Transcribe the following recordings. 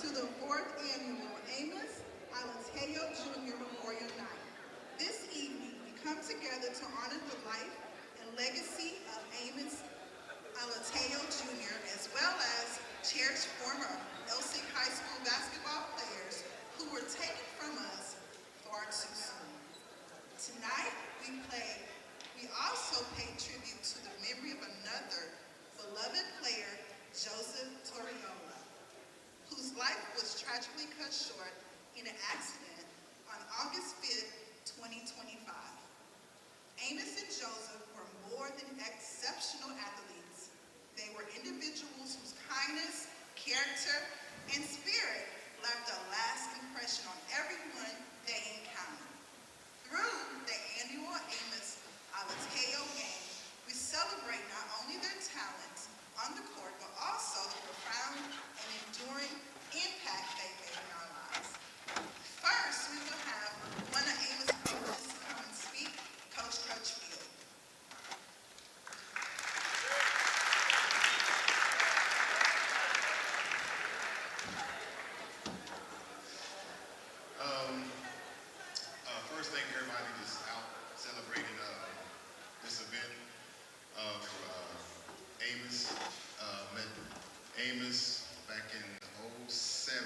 to the fourth annual Amos Alateo Jr. Memorial Night. This evening, we come together to honor the life and legacy of Amos Alateo Jr., as well as cherish former Elsik High School basketball players who were taken from us far too soon. Tonight, we also pay tribute to the memory of another beloved player, Joseph Toriola, whose life was tragically cut short in an accident on August 5th, 2025. Amos and Joseph were more than exceptional athletes. They were individuals whose kindness, character, and spirit left a lasting impression on everyone they encountered. Through the annual Amos Alateo game, we celebrate not only their talents on the court, but also the profound and enduring impact they made in our lives. First, we will have one of Amos' coaches come and speak, Coach Crutchfield. First, thank everybody that's out celebrating this event for Amos. Met Amos back in '07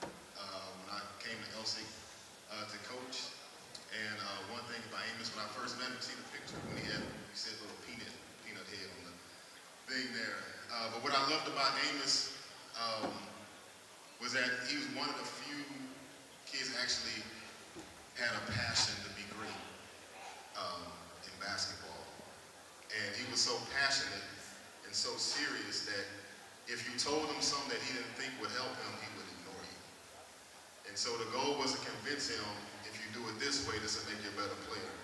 when I came to Elsik to coach. And one thing about Amos, when I first met him, see the picture when he said little peanut head on the thing there. But what I loved about Amos was that he was one of the few kids that actually had a passion to be great in basketball. And he was so passionate and so serious that if you told him something that he didn't think would help him, he would ignore you. And so the goal was to convince him, if you do it this way, this will make you a better player.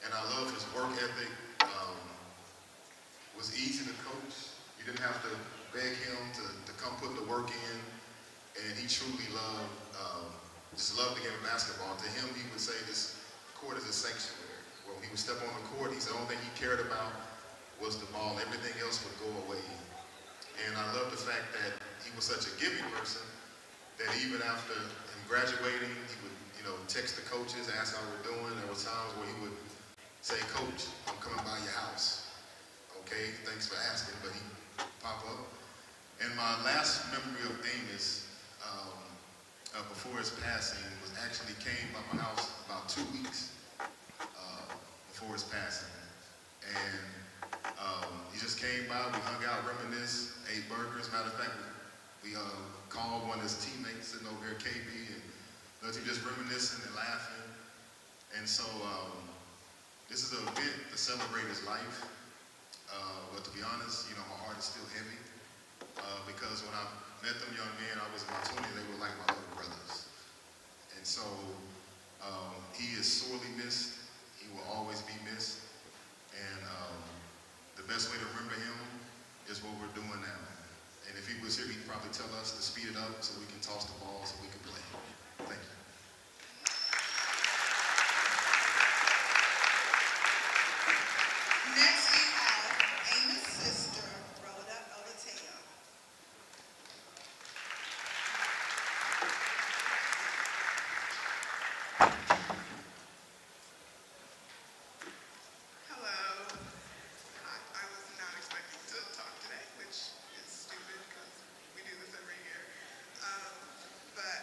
And I love his work ethic. It was easy to coach. You didn't have to beg him to come put the work in. And he truly just loved the game of basketball. To him, he would say this court is a sanctuary. When he would step on the court, he said the only thing he cared about was the ball. Everything else would go away. And I love the fact that he was such a giving person that even after him graduating, he would, text the coaches, ask how we're doing. There were times where he would say, "Coach, I'm coming by your house." Okay, thanks for asking, but he'd pop up. And my last memory of Amos before his passing was actually came by my house about 2 weeks before his passing. And he just came by, we hung out, reminisced, ate burgers. Matter of fact, we called one of his teammates sitting over here, KB, and let him just reminiscing and laughing. And so this is an event to celebrate his life. But to be honest, my heart is still heavy because when I met them young men, I was in my 20s, they were like my little brothers. And so he is sorely missed. He will always be missed. And the best way to remember him is what we're doing now. And if he was here, he'd probably tell us to speed it up so we can toss the ball so we can play. Thank you. Next, we have Amos' sister, Rhoda Alateo. Hello. I was not expecting to talk today, which is stupid because we do this every year. But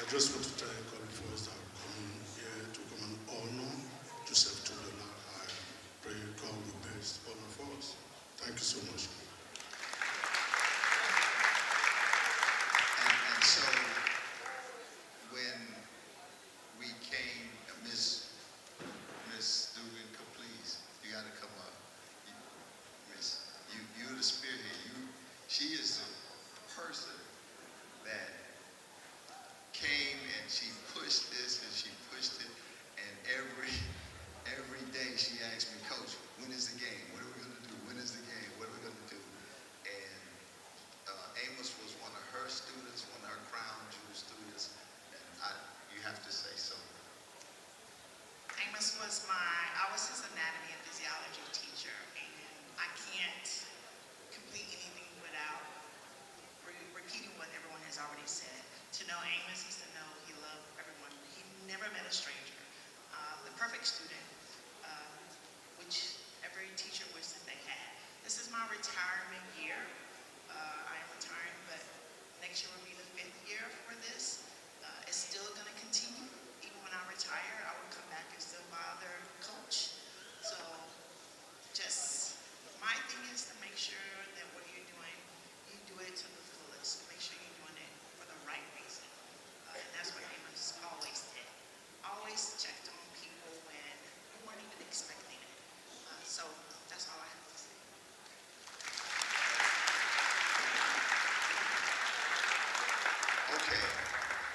just want to thank all of us that are coming here to come and honor Joseph to the Lord. I pray God will bless all of us. Thank you so much. And so when we came, Miss Dugan, please, you got to come up. Miss, you're the spirit here. She is the person that came and she pushed this and she pushed it, and every day she asked me, Coach, when is the game? What are we going to do? When is the game? What are we going to do? And Amos was one of her students, one of her crown jewel students, and you have to say something. Amos I was his anatomy and physiology teacher, and I can't complete anything without repeating what everyone has already said. To know Amos is to know he loved everyone. He never met a stranger. The perfect student, which every teacher wishes they had. This is my retirement year. I am retiring, but next year will be the 5th year for this. It's still going to continue. Even when I retire, I will come back and still bother coach. So just my thing is to make sure that what you're doing, you do it to the fullest. Make sure you're doing it for the right reason. And that's what Amos always did. Always checked on people when you weren't even expecting it. So that's all I have to say. Okay,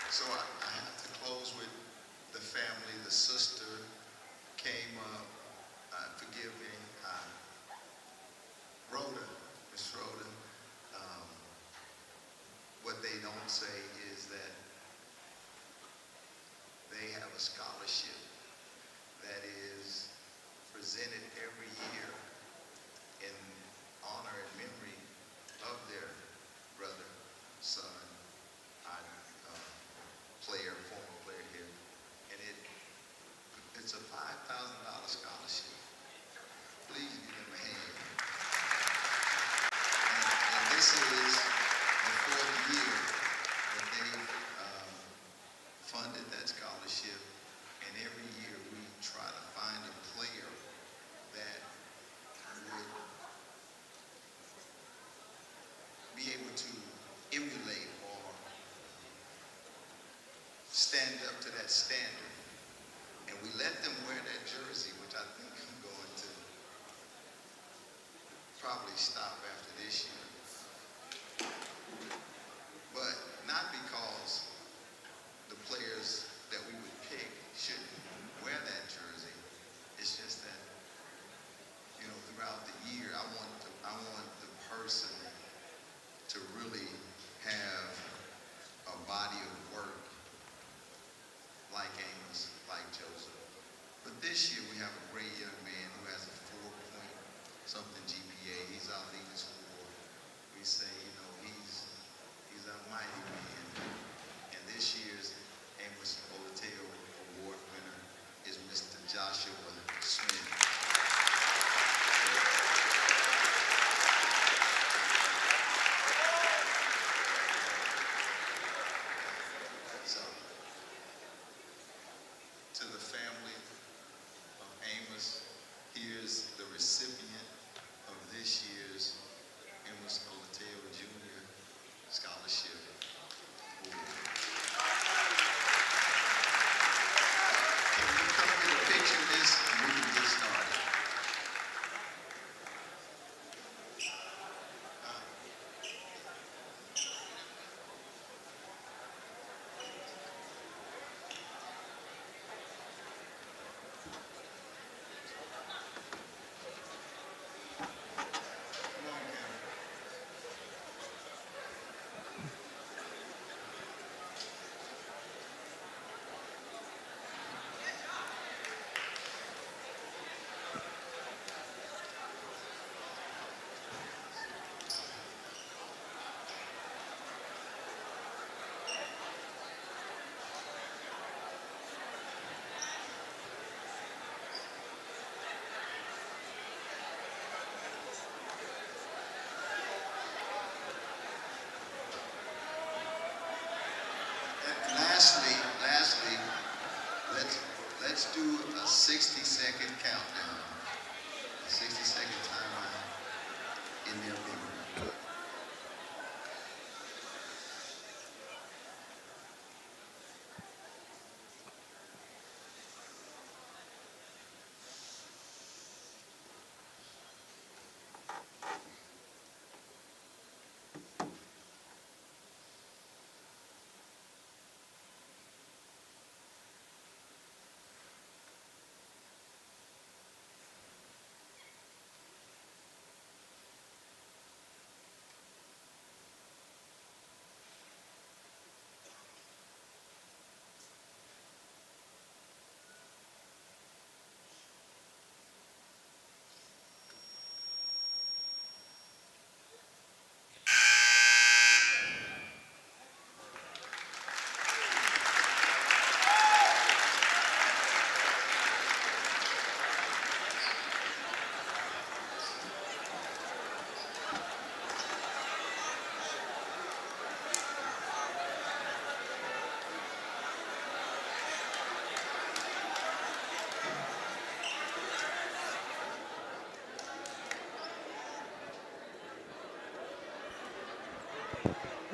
so I have to close with the family. The sister came up, forgive me, Rhoda, Miss Rhoda. What they don't say is that they have a scholarship that is presented every year in honor and memory of their brother, son, former player here, and it's a $5,000 scholarship. Please give them a hand. And this is the 4th year that they've funded that scholarship, and every year we try to find a player that would be able to emulate or stand up to that standard. And we let them wear that jersey, which I think I'm going to probably stop after this year. But not because the players that we would pick shouldn't wear that jersey. It's just that, throughout the year, I want the person to really have a body of work like Amos, like Joseph. But this year we have a great young man who has a 4-point-something GPA. He's our leading scorer.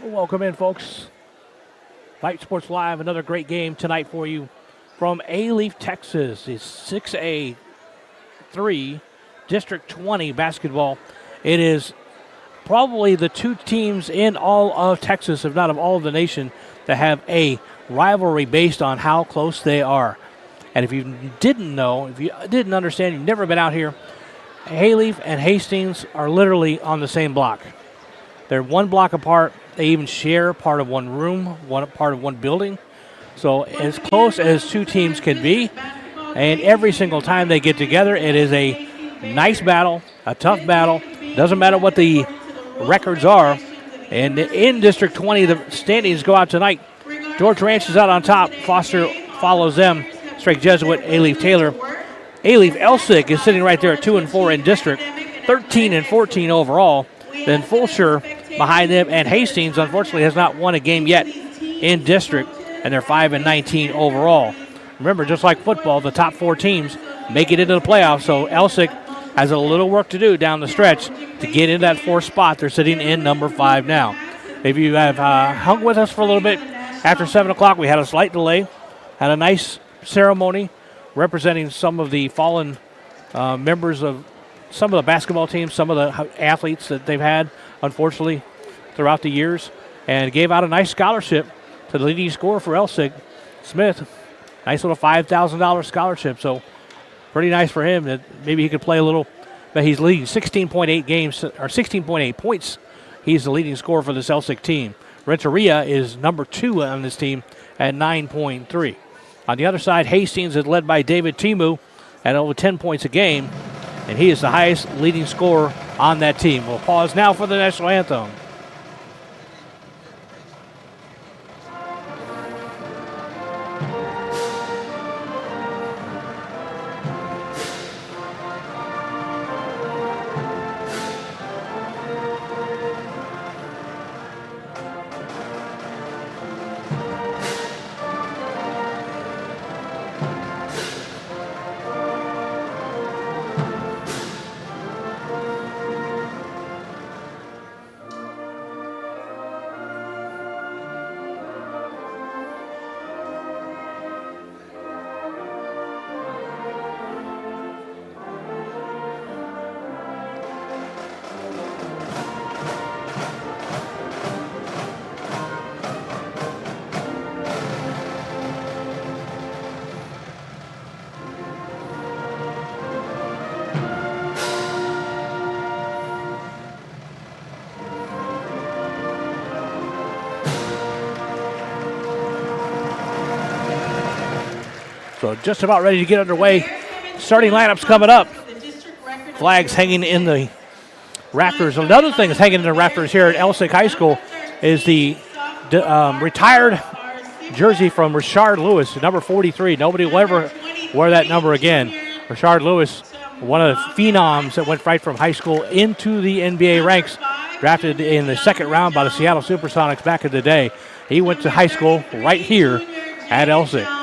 Welcome in, folks. Vype Sports Live, another great game tonight for you from A-Leaf, Texas. It's 6A3, District 20 basketball. It is probably the two teams in all of Texas, if not of all of the nation, that have a rivalry based on how close they are. And if you didn't know, if you didn't understand, you've never been out here, A-Leaf and Hastings are literally on the same block. They're one block apart. They even share part of one room, part of one building. So as close as two teams can be. And every single time they get together, it is a nice battle, a tough battle. Doesn't matter what the records are. And in District 20, the standings go out tonight. George Ranch is out on top. Foster follows them. Strake Jesuit, A-Leaf Taylor. A-Leaf Elsik is sitting right there at 2-4 in district, 13-14 overall. Then Fulshire behind them, and Hastings, unfortunately, has not won a game yet in district, and they're 5-19 overall. Remember, just like football, the top four teams make it into the playoffs, so Elsik has a little work to do down the stretch to get in that fourth spot. They're sitting in number 5 now. If you have hung with us for a little bit, after 7 o'clock, we had a slight delay, had a nice ceremony representing some of the fallen members of some of the basketball teams, some of the athletes that they've had, unfortunately, throughout the years, and gave out a nice scholarship to the leading scorer for Elsik, Smith. Nice little $5,000 scholarship, so pretty nice for him that maybe he could play a little. But he's leading 16.8 games, or 16.8 points. He's the leading scorer for this Elsik team. Renteria is number 2 on this team at 9.3. On the other side, Hastings is led by David Timu at over 10 points a game, and he is the highest leading scorer on that team. We'll pause now for the national anthem. So just about ready to get underway. Starting lineups coming up. Flags hanging in the rafters. Another thing that's hanging in the rafters here at Elsik High School is the retired jersey from Rashard Lewis, number 43. Nobody will ever wear that number again. Rashard Lewis, one of the phenoms that went right from high school into the NBA ranks, drafted in the second round by the Seattle Supersonics back in the day. He went to high school right here at Elsik.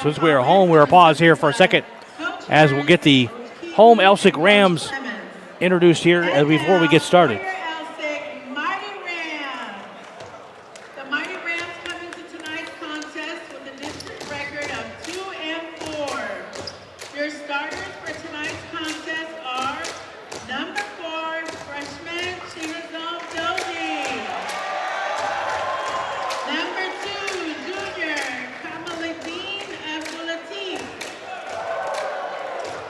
Since we are home, we'll pause here for a second as we'll get the home Elsik Rams introduced here before we get started. The Mighty Rams come into tonight's contest with a district record of 2-4. Your starters for tonight's contest are number 4, freshman Chinazal Dozie. Number 2, junior Kamaladeen Abdulatif.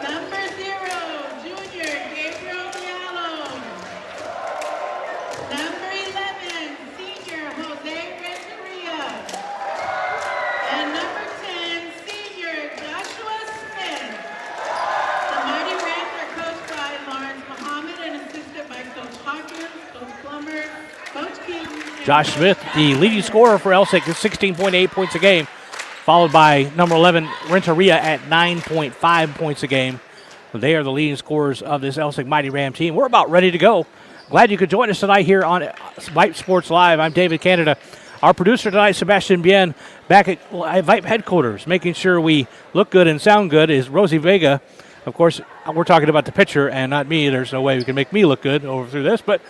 Number 0, junior Gabriel Diallo. Number 11, senior Jose Renteria. And number 10, senior Joshua Smith. The Mighty Rams are coached by Lawrence Muhammad and assisted by Coach Hawkins, Coach Plummer, Coach Keaton. Josh Smith, the leading scorer for Elsik, is 16.8 points a game, followed by number 11, Renteria, at 9.5 points a game. They are the leading scorers of this Elsik Mighty Ram team. We're about ready to go. Glad you could join us tonight here on Vype Sports Live. I'm David Canada. Our producer tonight, Sebastian Bien, back at Vype headquarters, making sure we look good and sound good, is Rosie Vega. Of course, we're talking about the pitcher and not me. There's no way we can make me look good over through this, but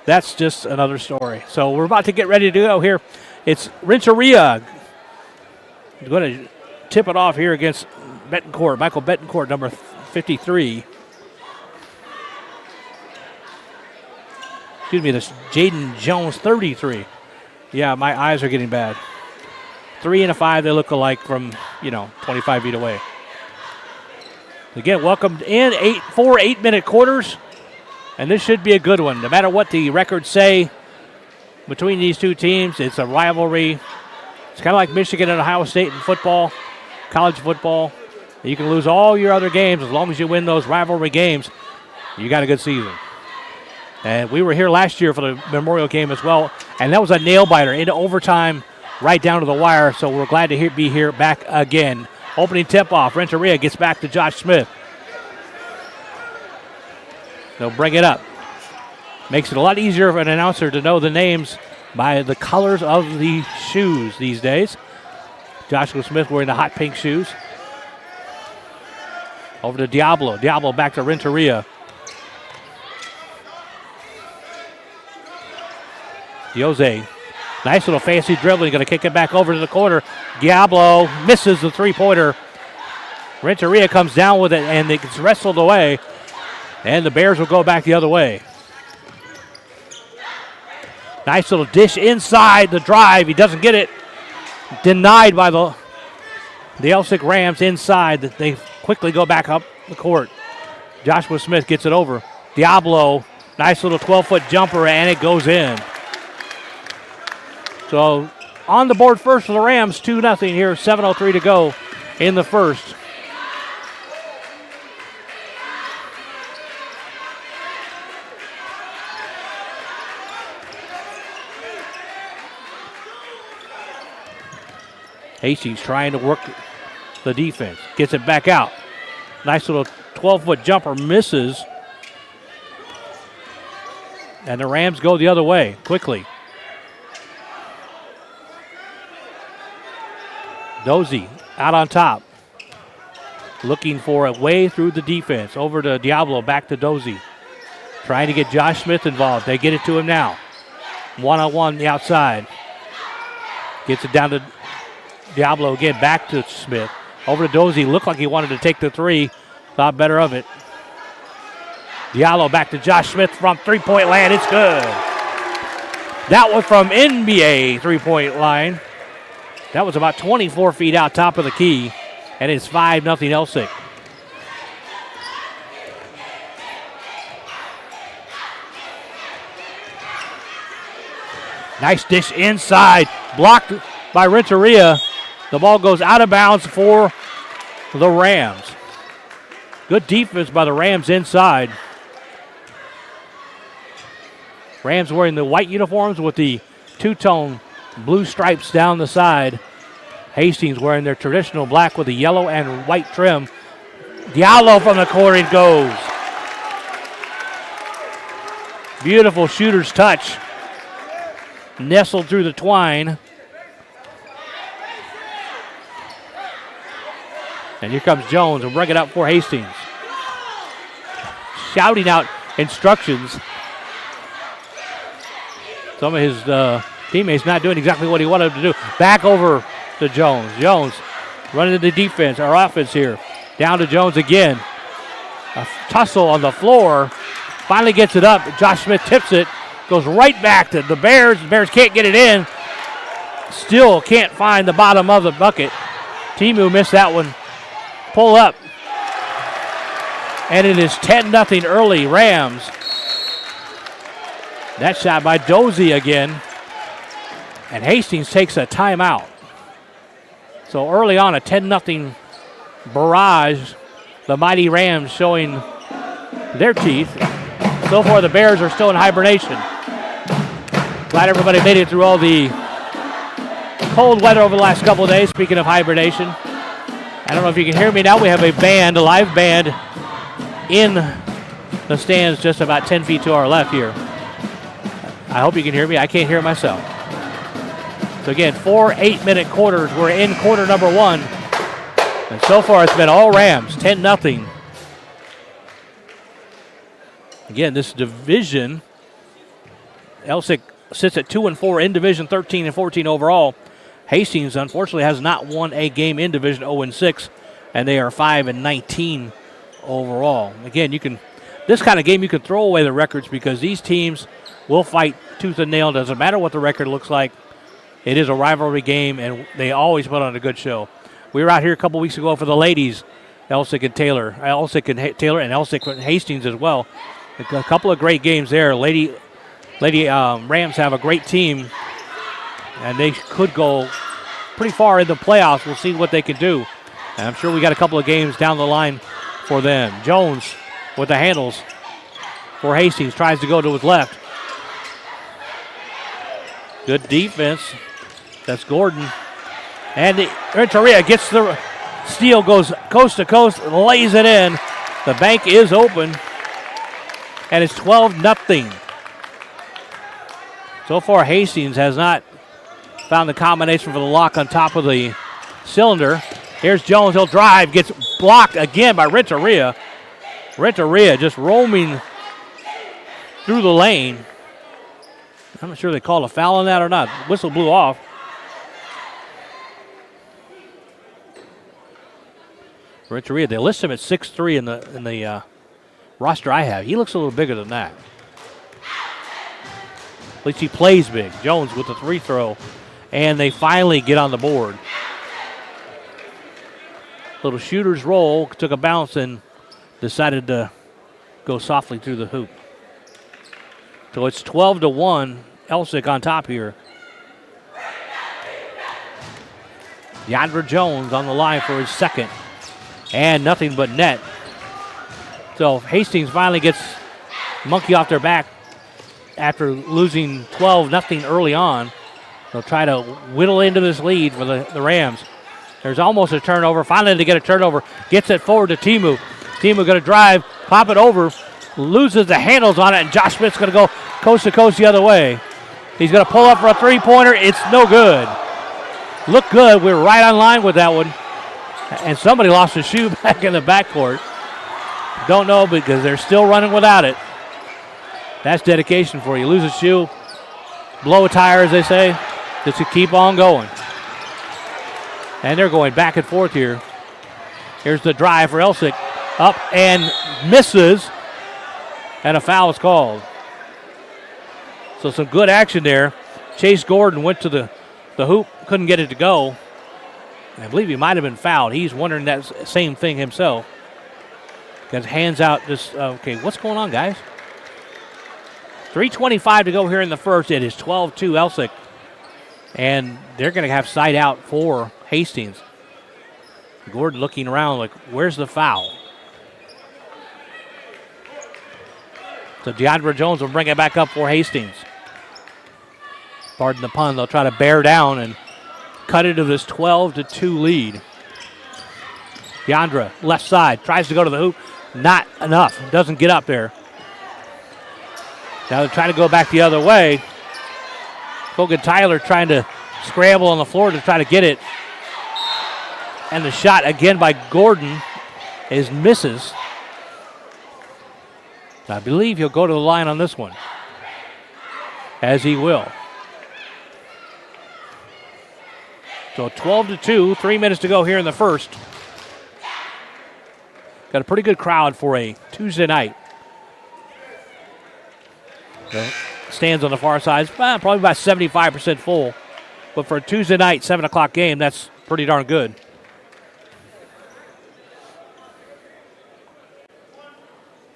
that's just another story. So we're about to get ready to go here. It's Renteria going to tip it off here against Betancourt, Michael Betancourt, number 53. Excuse me, this Jaden Jones, 33. Yeah, my eyes are getting bad. 3 and a 5, they look alike from, 25 feet away. Again, welcome in 4 8-minute quarters, and this should be a good one. No matter what the records say between these two teams, it's a rivalry. It's kind of like Michigan and Ohio State in football, college football. You can lose all your other games as long as you win those rivalry games. You got a good season. And we were here last year for the Memorial game as well, and that was a nail-biter into overtime right down to the wire, so we're glad to be here back again. Opening tip-off, Renteria gets back to Josh Smith. They'll bring it up. Makes it a lot easier for an announcer to know the names by the colors of the shoes these days. Joshua Smith wearing the hot pink shoes. Over to Diablo. Diablo back to Renteria. Jose, nice little fancy dribbling, going to kick it back over to the corner. Diablo misses the three-pointer. Renteria comes down with it, and it gets wrestled away, and the Bears will go back the other way. Nice little dish inside the drive. He doesn't get it. Denied by the Elsik Rams inside. They quickly go back up the court. Joshua Smith gets it over. Diablo, nice little 12-foot jumper, and it goes in. So on the board first for the Rams, 2-0 here, 7:03 to go in the first. Hastings trying to work the defense. Gets it back out. Nice little 12-foot jumper, misses. And the Rams go the other way quickly. Dozie out on top. Looking for a way through the defense. Over to Diablo, back to Dozie. Trying to get Josh Smith involved. They get it to him now. One-on-one the outside. Gets it down to Diablo again, back to Smith. Over to Dozie. Looked like he wanted to take the three. Thought better of it. Diallo back to Josh Smith from three-point land. It's good. That was from NBA three-point line. That was about 24 feet out top of the key. And it's 5-0 Elsik. Nice dish inside. Blocked by Renteria. The ball goes out of bounds for the Rams. Good defense by the Rams inside. Rams wearing the white uniforms with the two-tone blue stripes down the side. Hastings wearing their traditional black with the yellow and white trim. Diallo from the corner goes. Beautiful shooter's touch. Nestled through the twine. And here comes Jones and bring it up for Hastings. Shouting out instructions. Some of his teammates not doing exactly what he wanted them to do. Back over to Jones. Jones running the defense, our offense here. Down to Jones again. A tussle on the floor. Finally gets it up. Josh Smith tips it. Goes right back to the Bears. The Bears can't get it in. Still can't find the bottom of the bucket. Timu missed that one. Pull up. And it is 10-0 early Rams. That shot by Dozie again. And Hastings takes a timeout. So early on, a 10-0 barrage. The mighty Rams showing their teeth. So far, the Bears are still in hibernation. Glad everybody made it through all the cold weather over the last couple of days. Speaking of hibernation, I don't know if you can hear me now. We have a band, a live band, in the stands just about 10 feet to our left here. I hope you can hear me. I can't hear myself. So again, 4 8-minute quarters. We're in quarter number 1. And so far it's been all Rams, 10-0. Again, this division, Elsik sits at 2-4 in division, 13-14 overall. Hastings, unfortunately, has not won a game in division, 0-6, and they are 5-19 overall. Again, this kind of game you can throw away the records because these teams will fight tooth and nail. Doesn't matter what the record looks like. It is a rivalry game, and they always put on a good show. We were out here a couple weeks ago for the ladies, Elsik and Taylor, and Elsik and Hastings as well. A couple of great games there. Lady Rams have a great team, and they could go pretty far in the playoffs. We'll see what they can do. And I'm sure we got a couple of games down the line for them. Jones with the handles for Hastings. Tries to go to his left. Good defense. That's Gordon. And Renteria gets the steal, goes coast to coast, lays it in. The bank is open. And it's 12-0. So far, Hastings has not found the combination for the lock on top of the cylinder. Here's Jones. He'll drive. Gets blocked again by Renteria. Renteria just roaming through the lane. I'm not sure they called a foul on that or not. Whistle blew off. Renteria, they list him at 6'3" in the roster I have. He looks a little bigger than that. At least he plays big. Jones with the free throw. And they finally get on the board. Little shooter's roll. Took a bounce and decided to go softly through the hoop. So it's 12-1. Elsik on top here. DeAndre Jones on the line for his second. And nothing but net. So Hastings finally gets monkey off their back after losing 12-0 early on. They'll try to whittle into this lead for the Rams. There's almost a turnover. Finally they get a turnover. Gets it forward to Timu. Timu going to drive, pop it over, loses the handles on it, and Josh Smith's going to go coast to coast the other way. He's going to pull up for a three-pointer. It's no good. Looked good. We're right on line with that one. And somebody lost a shoe back in the backcourt. Don't know because they're still running without it. That's dedication for you. Lose a shoe, blow a tire, as they say, just to keep on going. And they're going back and forth here. Here's the drive for Elsik. Up and misses. And a foul is called. So some good action there. Chase Gordon went to the hoop, couldn't get it to go. I believe he might have been fouled. He's wondering that same thing himself. Got his hands out. Okay, what's going on, guys? 3:25 to go here in the first. It is 12-2 Elsik. And they're going to have side out for Hastings. Gordon looking around like, where's the foul? So DeAndre Jones will bring it back up for Hastings. Pardon the pun. They'll try to bear down and cut into this 12-2 lead. DeAndre, left side, tries to go to the hoop. Not enough. Doesn't get up there. Now they're trying to go back the other way. Hogan Tyler trying to scramble on the floor to try to get it. And the shot again by Gordon is misses. I believe he'll go to the line on this one. As he will. So 12-2, 3 minutes to go here in the first. Got a pretty good crowd for a Tuesday night. The stands on the far side, probably about 75% full. But for a Tuesday night, 7 o'clock game, that's pretty darn good.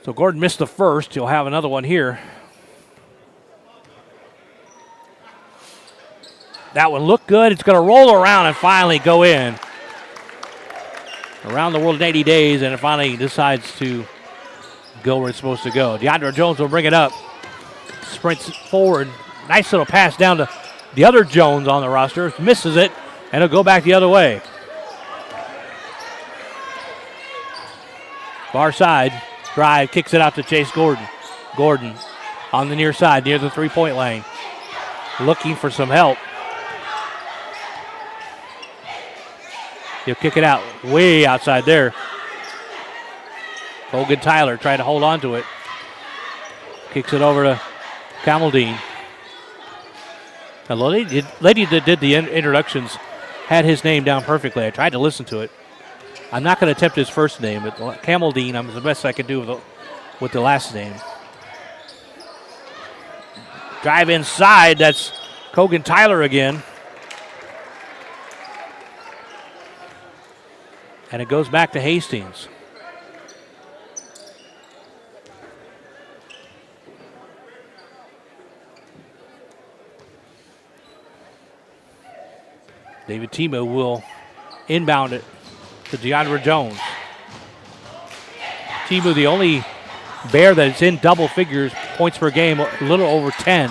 So Gordon missed the first. He'll have another one here. That one looked good. It's going to roll around and finally go in. Around the world in 80 days, and it finally decides to go where it's supposed to go. DeAndre Jones will bring it up. Sprints forward. Nice little pass down to the other Jones on the roster. Misses it, and it'll go back the other way. Far side. Drive, kicks it out to Chase Gordon. Gordon on the near side, near the three-point lane. Looking for some help. He'll kick it out way outside there. Hogan Tyler trying to hold on to it. Kicks it over to Camaldine. The lady that did the introductions had his name down perfectly. I tried to listen to it. I'm not going to attempt his first name, but Camaldine, I'm the best I can do with the last name. Drive inside. That's Hogan Tyler again. And it goes back to Hastings. David Timo will inbound it to DeAndre Jones. Timo, the only Bear that's in double figures, points per game, a little over 10.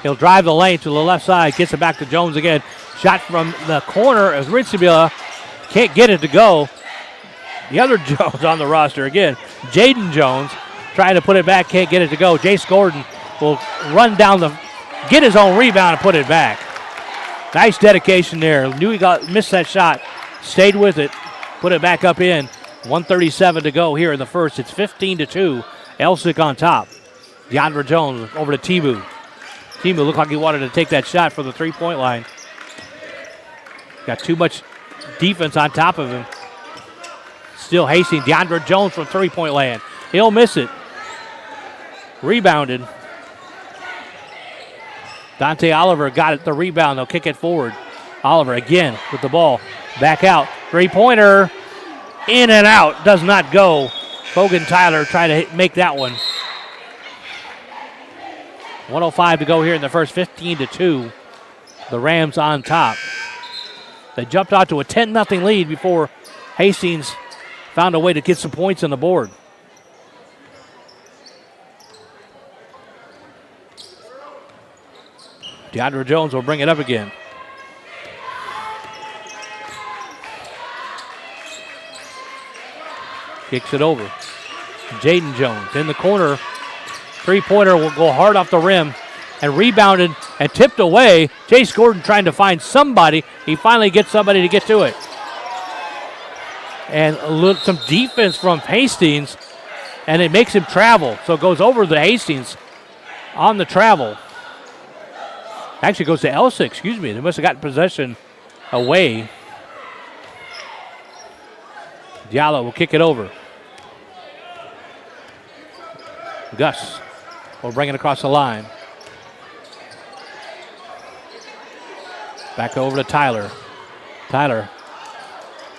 He'll drive the lane to the left side, gets it back to Jones again. Shot from the corner as Ritzabila can't get it to go. The other Jones on the roster again, Jaden Jones, trying to put it back, can't get it to go. Jace Gordon will run down get his own rebound and put it back. Nice dedication there. Knew he missed that shot, stayed with it, put it back up in. 1:37 to go here in the first. It's 15-2. Elsik on top. DeAndre Jones over to Timu. Timu looked like he wanted to take that shot from the three-point line. Got too much defense on top of him. Still Hastings. DeAndre Jones from three-point land. He'll miss it. Rebounded. Dante Oliver got it, the rebound. They'll kick it forward. Oliver again with the ball. Back out. Three-pointer. In and out. Does not go. Hogan Tyler trying to make that one. 1:05 to go here in the first. 15-2. The Rams on top. They jumped out to a 10-0 lead before Hastings found a way to get some points on the board. DeAndre Jones will bring it up again. Kicks it over. Jaden Jones in the corner. Three-pointer will go hard off the rim and rebounded and tipped away. Jace Gordon trying to find somebody. He finally gets somebody to get to it. And some defense from Hastings, and it makes him travel. So it goes over to Hastings on the travel. Actually goes to Elsik, excuse me. They must have gotten possession away. Diallo will kick it over. Gus will bring it across the line. Back over to Tyler. Tyler,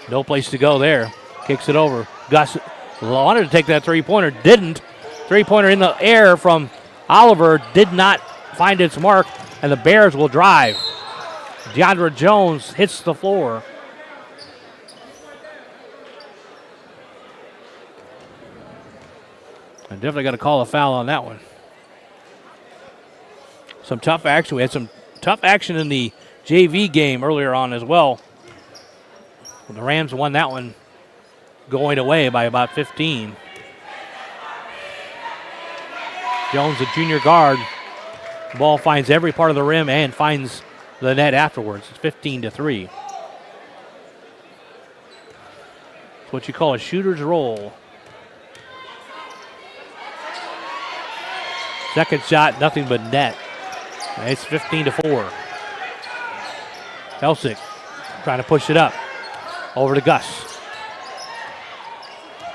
no place to go there. Kicks it over. Gus wanted to take that three-pointer, didn't. Three-pointer in the air from Oliver did not find its mark, and the Bears will drive. DeAndre Jones hits the floor. I definitely got to call a foul on that one. Some tough action. We had some tough action in the JV game earlier on as well. The Rams won that one going away by about 15. Jones, the junior guard. The ball finds every part of the rim and finds the net afterwards. It's 15-3. It's what you call a shooter's roll. Second shot, nothing but net. It's 15-4. Elsik trying to push it up. Over to Gus.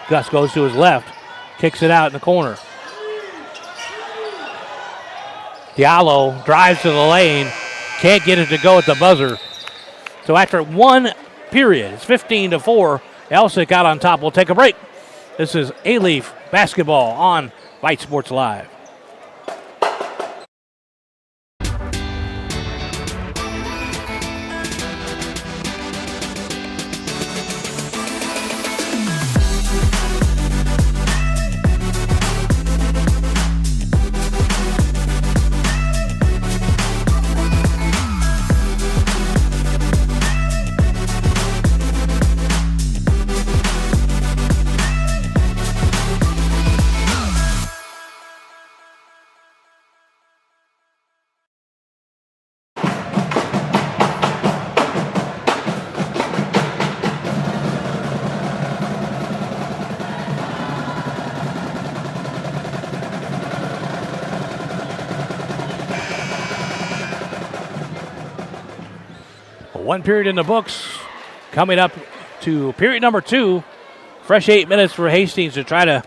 Gus goes to his left. Kicks it out in the corner. Diallo drives to the lane. Can't get it to go at the buzzer. So after one period, it's 15-4. Elsik out on top. We'll take a break. This is A-Leaf basketball on Vype Sports Live. One period in the books. Coming up to period number 2. Fresh 8 minutes for Hastings to try to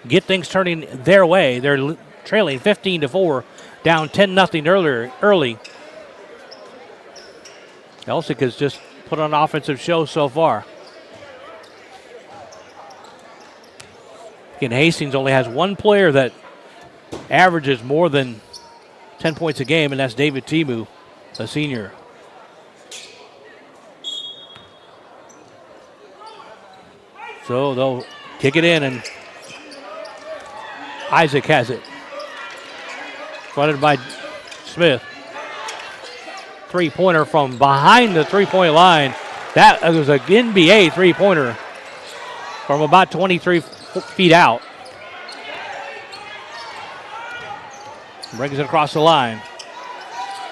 get things turning their way. They're trailing 15-4, down 10-0 early. Elsik has just put on an offensive show so far. Again, Hastings only has one player that averages more than 10 points a game, and that's David Timu, a senior. So they'll kick it in, and Isaac has it. Fronted by Smith. Three-pointer from behind the three-point line. That was an NBA three-pointer from about 23 feet out. Brings it across the line.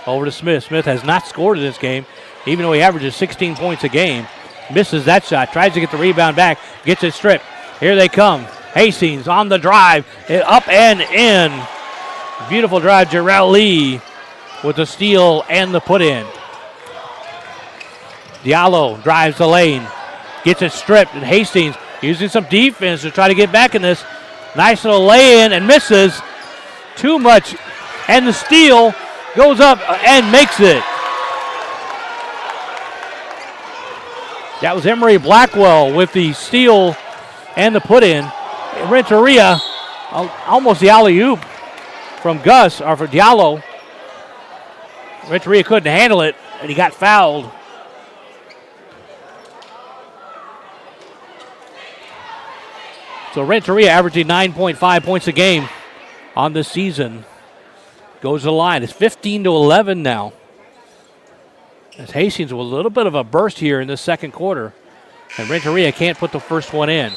Over to Smith. Smith has not scored in this game, even though he averages 16 points a game. Misses that shot. Tries to get the rebound back. Gets it stripped. Here they come. Hastings on the drive. Up and in. Beautiful drive. Jarrell Lee with the steal and the put-in. Diallo drives the lane. Gets it stripped. And Hastings using some defense to try to get back in this. Nice little lay-in and misses. Too much. And the steal goes up and makes it. That was Emery Blackwell with the steal and the put-in. Renteria, almost the alley-oop from Gus, or for Diallo. Renteria couldn't handle it, and he got fouled. So Renteria averaging 9.5 points a game on this season. Goes to the line. It's 15-11 now. As Hastings with a little bit of a burst here in the second quarter. And Renteria can't put the first one in.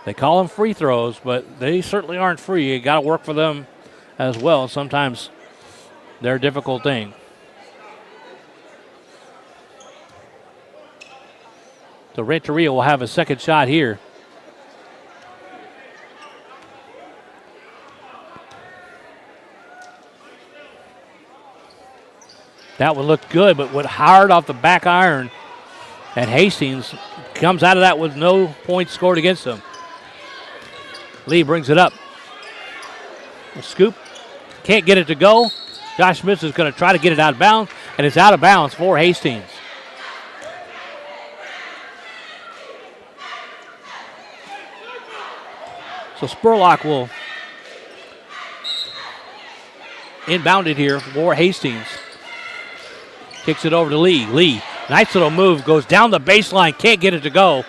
They call them free throws, but they certainly aren't free. You got to work for them as well. Sometimes they're a difficult thing. So Renteria will have a second shot here. That one looked good, but went hard off the back iron. And Hastings comes out of that with no points scored against them. Lee brings it up. A scoop. Can't get it to go. Josh Smith is going to try to get it out of bounds, and it's out of bounds for Hastings. So Spurlock will inbound it here for Hastings. Kicks it over to Lee. Lee, nice little move, goes down the baseline, can't get it to go.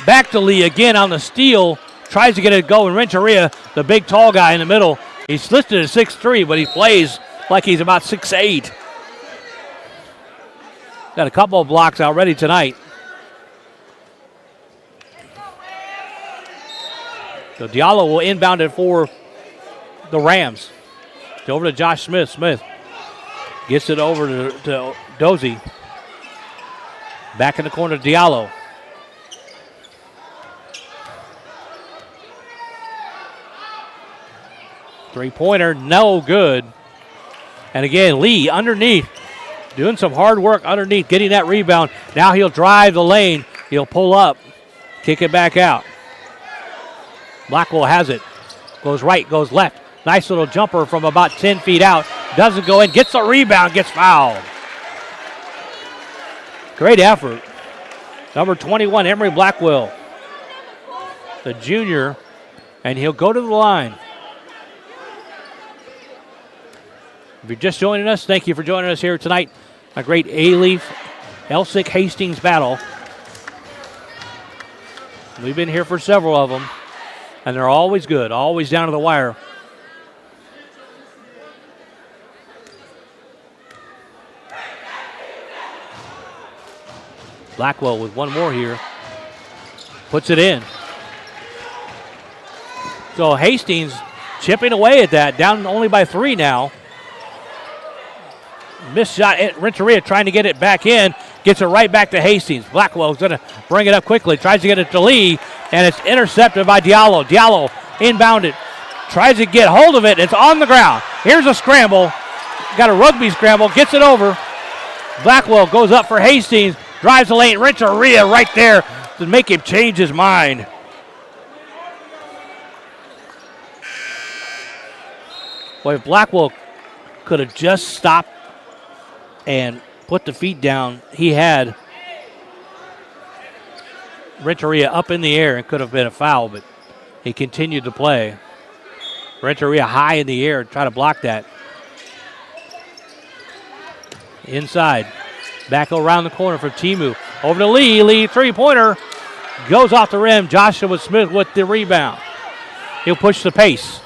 Back to Lee again on the steal, tries to get it to go, and Renteria, the big tall guy in the middle, he's listed at 6'3", but he plays like he's about 6'8". Got a couple of blocks already tonight. So Diallo will inbound it for the Rams. Over to Josh Smith. Smith gets it over to Dozie. Back in the corner, Diallo. Three-pointer, no good. And again, Lee underneath, doing some hard work underneath, getting that rebound. Now he'll drive the lane. He'll pull up, kick it back out. Blackwell has it. Goes right, goes left. Nice little jumper from about 10 feet out. Doesn't go in, gets the rebound, gets fouled. Great effort. Number 21, Emery Blackwell, the junior, and he'll go to the line. If you're just joining us, thank you for joining us here tonight. A great A-Leaf Elsik Hastings battle. We've been here for several of them, and they're always good, always down to the wire. Blackwell with one more here. Puts it in. So Hastings chipping away at that, down only by 3 now. Missed shot. Renteria trying to get it back in. Gets it right back to Hastings. Blackwell's going to bring it up quickly. Tries to get it to Lee, and it's intercepted by Diallo. Diallo inbounded. tries to get hold of it. It's on the ground. Here's a scramble. Got a rugby scramble. Gets it over. Blackwell goes up for Hastings. Drives the lane. Renteria right there to make him change his mind. Boy, if Blackwell could have just stopped and put the feet down, he had Renteria up in the air and could have been a foul, but he continued to play. Renteria high in the air, try to block that. Inside, back around the corner for Timu. Over to Lee. Lee three-pointer goes off the rim. Joshua Smith with the rebound. He'll push the pace.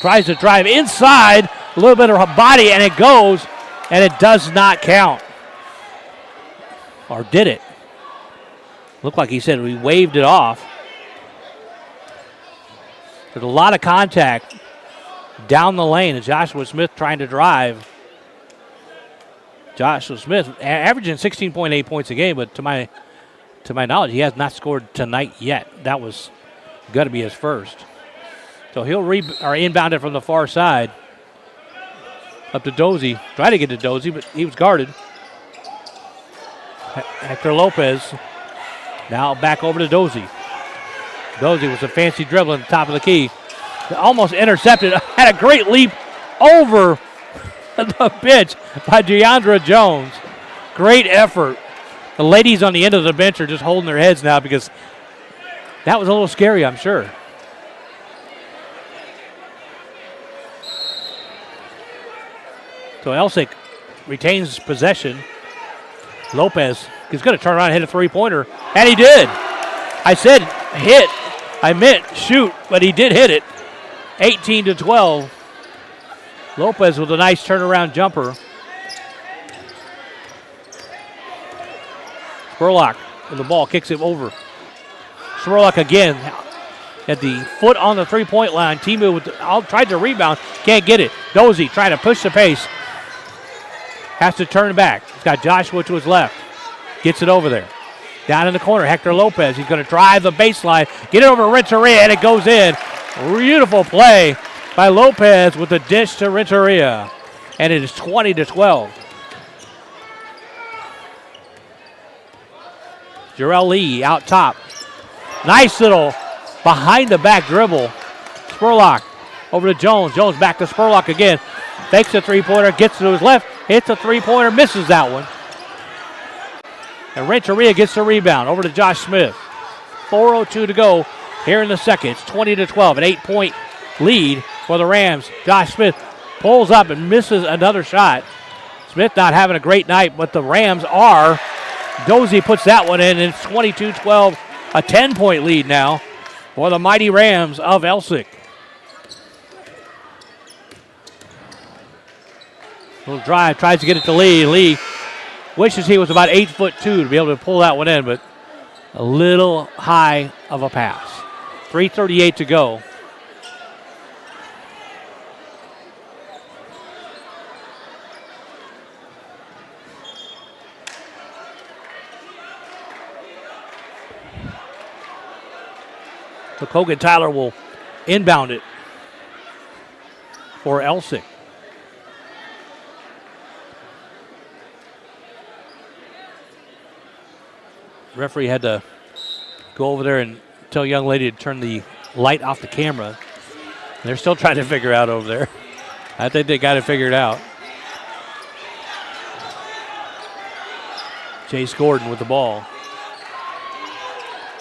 Tries to drive inside, a little bit of a body, and it goes, and it does not count. Or did it? Looked like he said we waved it off. There's a lot of contact down the lane as Joshua Smith trying to drive. Joshua Smith averaging 16.8 points a game, but to my knowledge, he has not scored tonight yet. That was got to be his first. So he'll inbound it from the far side. Up to Dozie. Tried to get to Dozie, but he was guarded. Hector Lopez. Now back over to Dozie. Dozie was a fancy dribble at the top of the key. Almost intercepted. Had a great leap over the pitch by Deandra Jones. Great effort. The ladies on the end of the bench are just holding their heads now because that was a little scary, I'm sure. So Elsik retains possession. Lopez is going to turn around and hit a three-pointer, and he did. I said hit. I meant shoot, but he did hit it. 18-12. Lopez with a nice turnaround jumper. Spurlock with the ball, kicks it over. Spurlock again at the foot on the three-point line. Timu tried to rebound, can't get it. Dozie trying to push the pace. Has to turn back. He's got Joshua to his left. Gets it over there. Down in the corner, Hector Lopez. He's going to drive the baseline. Get it over to Renteria, and it goes in. Beautiful play by Lopez with the dish to Renteria. And it is 20-12. Jarrell Lee out top. Nice little behind-the-back dribble. Spurlock over to Jones. Jones back to Spurlock again. Fakes a three-pointer, gets to his left, hits a three-pointer, misses that one. And Renteria gets the rebound over to Josh Smith. 4:02 to go here in the second. It's 20-12, an 8-point lead for the Rams. Josh Smith pulls up and misses another shot. Smith not having a great night, but the Rams are. Dozie puts that one in, and it's 22-12, a 10-point lead now for the mighty Rams of Elsik. Little drive, tries to get it to Lee. Lee wishes he was about 8'2" to be able to pull that one in, but a little high of a pass. 3:38 to go. So Kogan Tyler will inbound it for Elsik. Referee had to go over there and tell a young lady to turn the light off the camera. They're still trying to figure out over there. I think they got it figured out. Chase Gordon with the ball.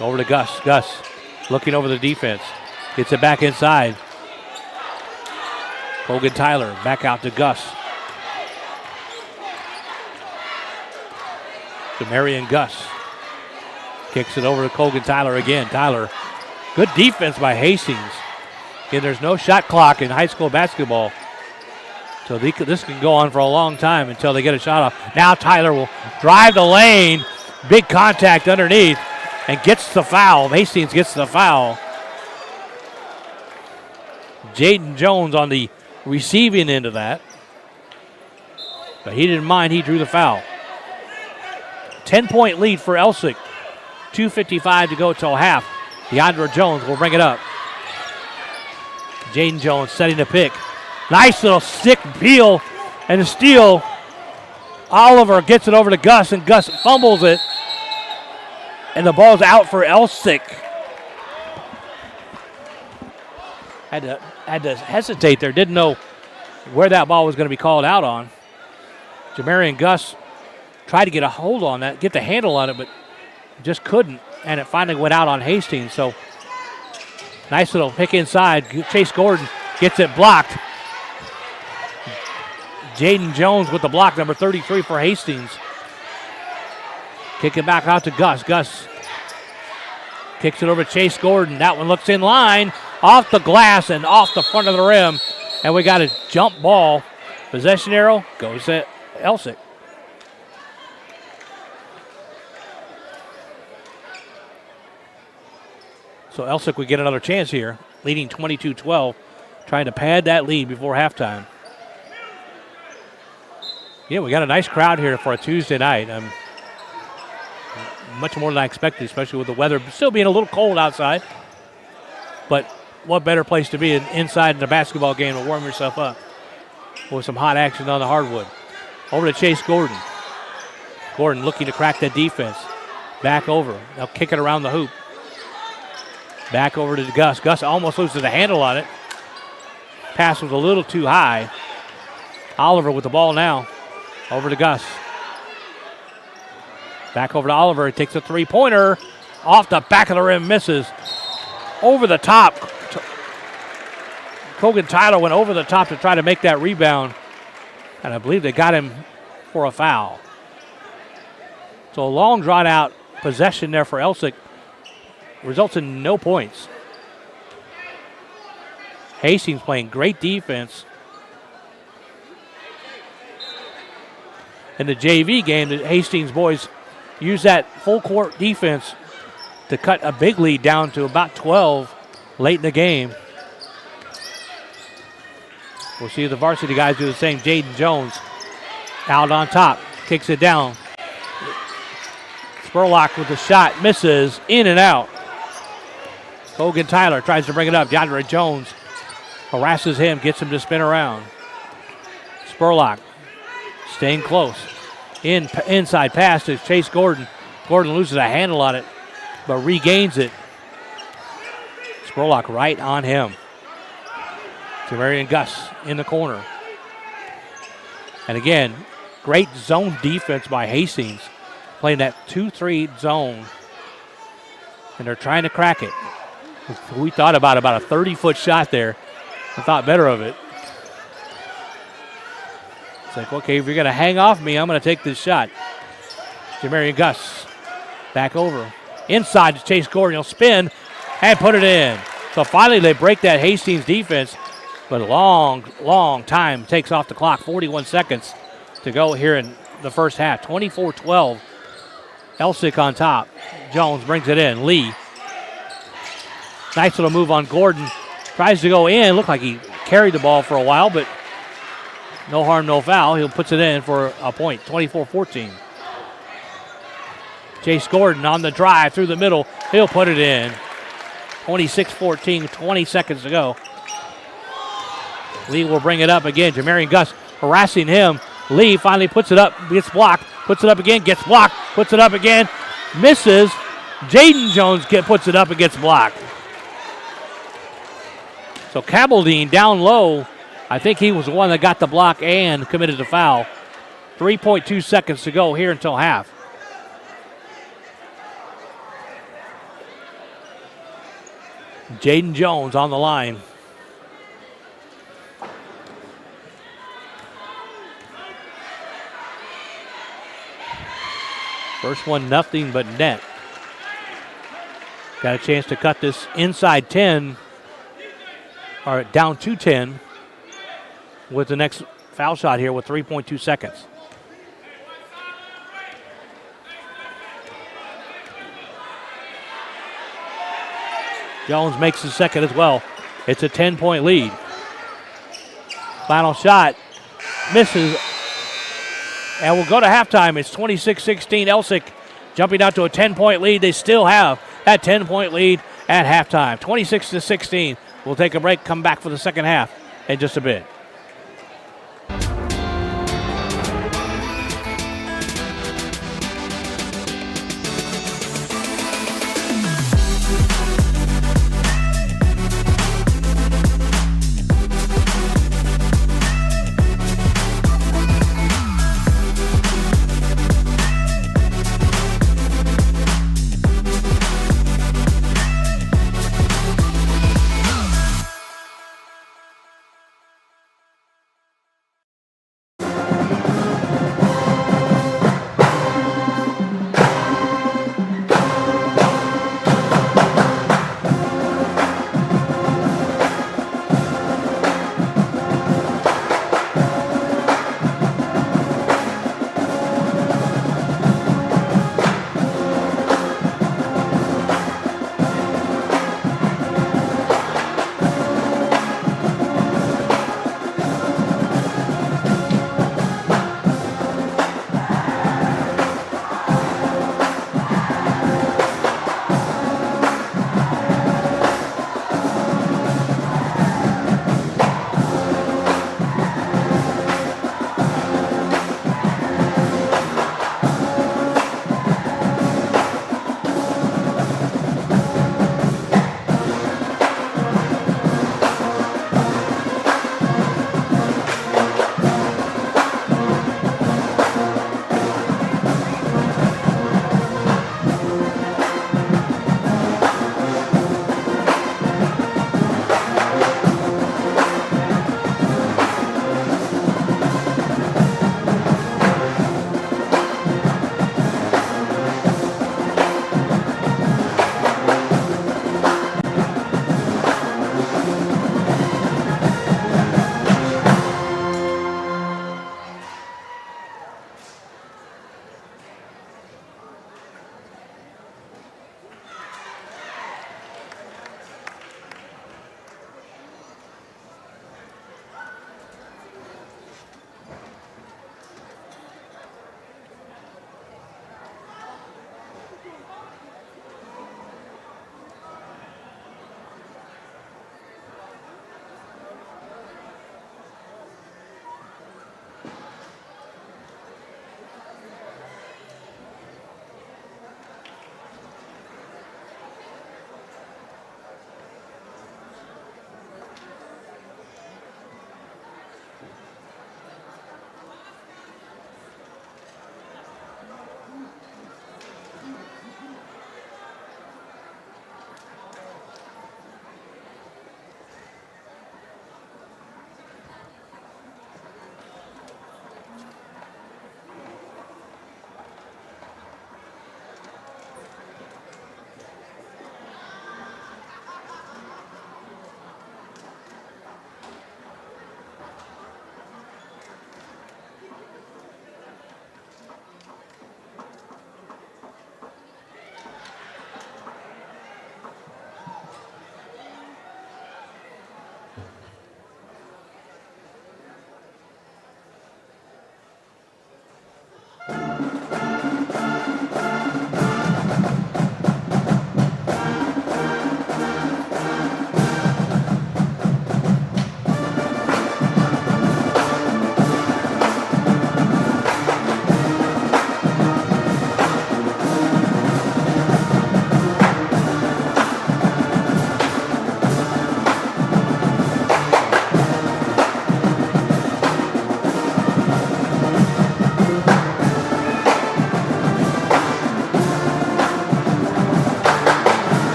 Over to Gus. Gus looking over the defense. Gets it back inside. Kogan Tyler back out to Gus. To Marion Gus. Kicks it over to Kogan Tyler again. Tyler, good defense by Hastings. Again, there's no shot clock in high school basketball. So this can go on for a long time until they get a shot off. Now Tyler will drive the lane. Big contact underneath and gets the foul. Hastings gets the foul. Jaden Jones on the receiving end of that. But he didn't mind. He drew the foul. 10-point lead for Elsik. 2:55 to go till half. Deandra Jones will bring it up. Jaden Jones setting the pick. Nice little stick peel and a steal. Oliver gets it over to Gus, and Gus fumbles it. And the ball's out for Elsik. Had to hesitate there. Didn't know where that ball was going to be called out on. Jamarian Gus tried to get a hold on that, get the handle on it, but just couldn't. And it finally went out on Hastings. So nice little pick inside. Chase Gordon gets it blocked. Jaden Jones with the block, number 33 for Hastings. Kick it back out to Gus. Gus kicks it over to Chase Gordon. That one looks in line, off the glass and off the front of the rim. And we got a jump ball. Possession arrow goes to Elsik. So Elsik would get another chance here, leading 22-12, trying to pad that lead before halftime. Yeah, we got a nice crowd here for a Tuesday night. Much more than I expected, especially with the weather still being a little cold outside. But what better place to be inside in a basketball game to warm yourself up with some hot action on the hardwood. Over to Chase Gordon. Gordon looking to crack that defense. Back over. They'll kick it around the hoop. Back over to Gus. Gus almost loses the handle on it. Pass was a little too high. Oliver with the ball now. Over to Gus. Back over to Oliver. He takes a three-pointer. Off the back of the rim, misses. Over the top. Kogan Tyler went over the top to try to make that rebound. And I believe they got him for a foul. So a long drawn-out possession there for Elsik. Results in no points. Hastings playing great defense. In the JV game, the Hastings boys used that full court defense to cut a big lead down to about 12 late in the game. We'll see the varsity guys do the same. Jaden Jones out on top, kicks it down. Spurlock with the shot, misses, in and out. Hogan Tyler tries to bring it up. DeAndre Jones harasses him, gets him to spin around. Spurlock staying close. Inside pass to Chase Gordon. Gordon loses a handle on it, but regains it. Spurlock right on him. Jamarian Gus in the corner. And again, great zone defense by Hastings, playing that 2-3 zone. And they're trying to crack it. We thought about a 30-foot shot there. I thought better of it. It's like, okay, if you're going to hang off me, I'm going to take this shot. Jamarian Gus back over. Inside to Chase Gordon. He'll spin and put it in. So finally they break that Hastings defense. But a long time takes off the clock. 41 seconds to go here in the first half. 24-12. Elsik on top. Jones brings it in. Lee. Nice little move on Gordon. Tries to go in. Looked like he carried the ball for a while, but no harm, no foul. He puts it in for a point. 24-14. Chase Gordon on the drive through the middle. He'll put it in. 26-14, 20 seconds to go. Lee will bring it up again. Jamarian Gus harassing him. Lee finally puts it up, gets blocked, puts it up again, gets blocked, puts it up again, misses. Jaden Jones puts it up and gets blocked. So Cabaldine down low. I think he was the one that got the block and committed the foul. 3.2 seconds to go here until half. Jaden Jones on the line. First one, nothing but net. Got a chance to cut this inside 10, or down to 10, with the next foul shot here with 3.2 seconds. Jones makes the second as well. It's a 10-point lead. Final shot, misses. And we'll go to halftime. It's 26-16. Elsik jumping out to a 10-point lead. They still have that 10-point lead at halftime. 26-16. We'll take a break, come back for the second half in just a bit.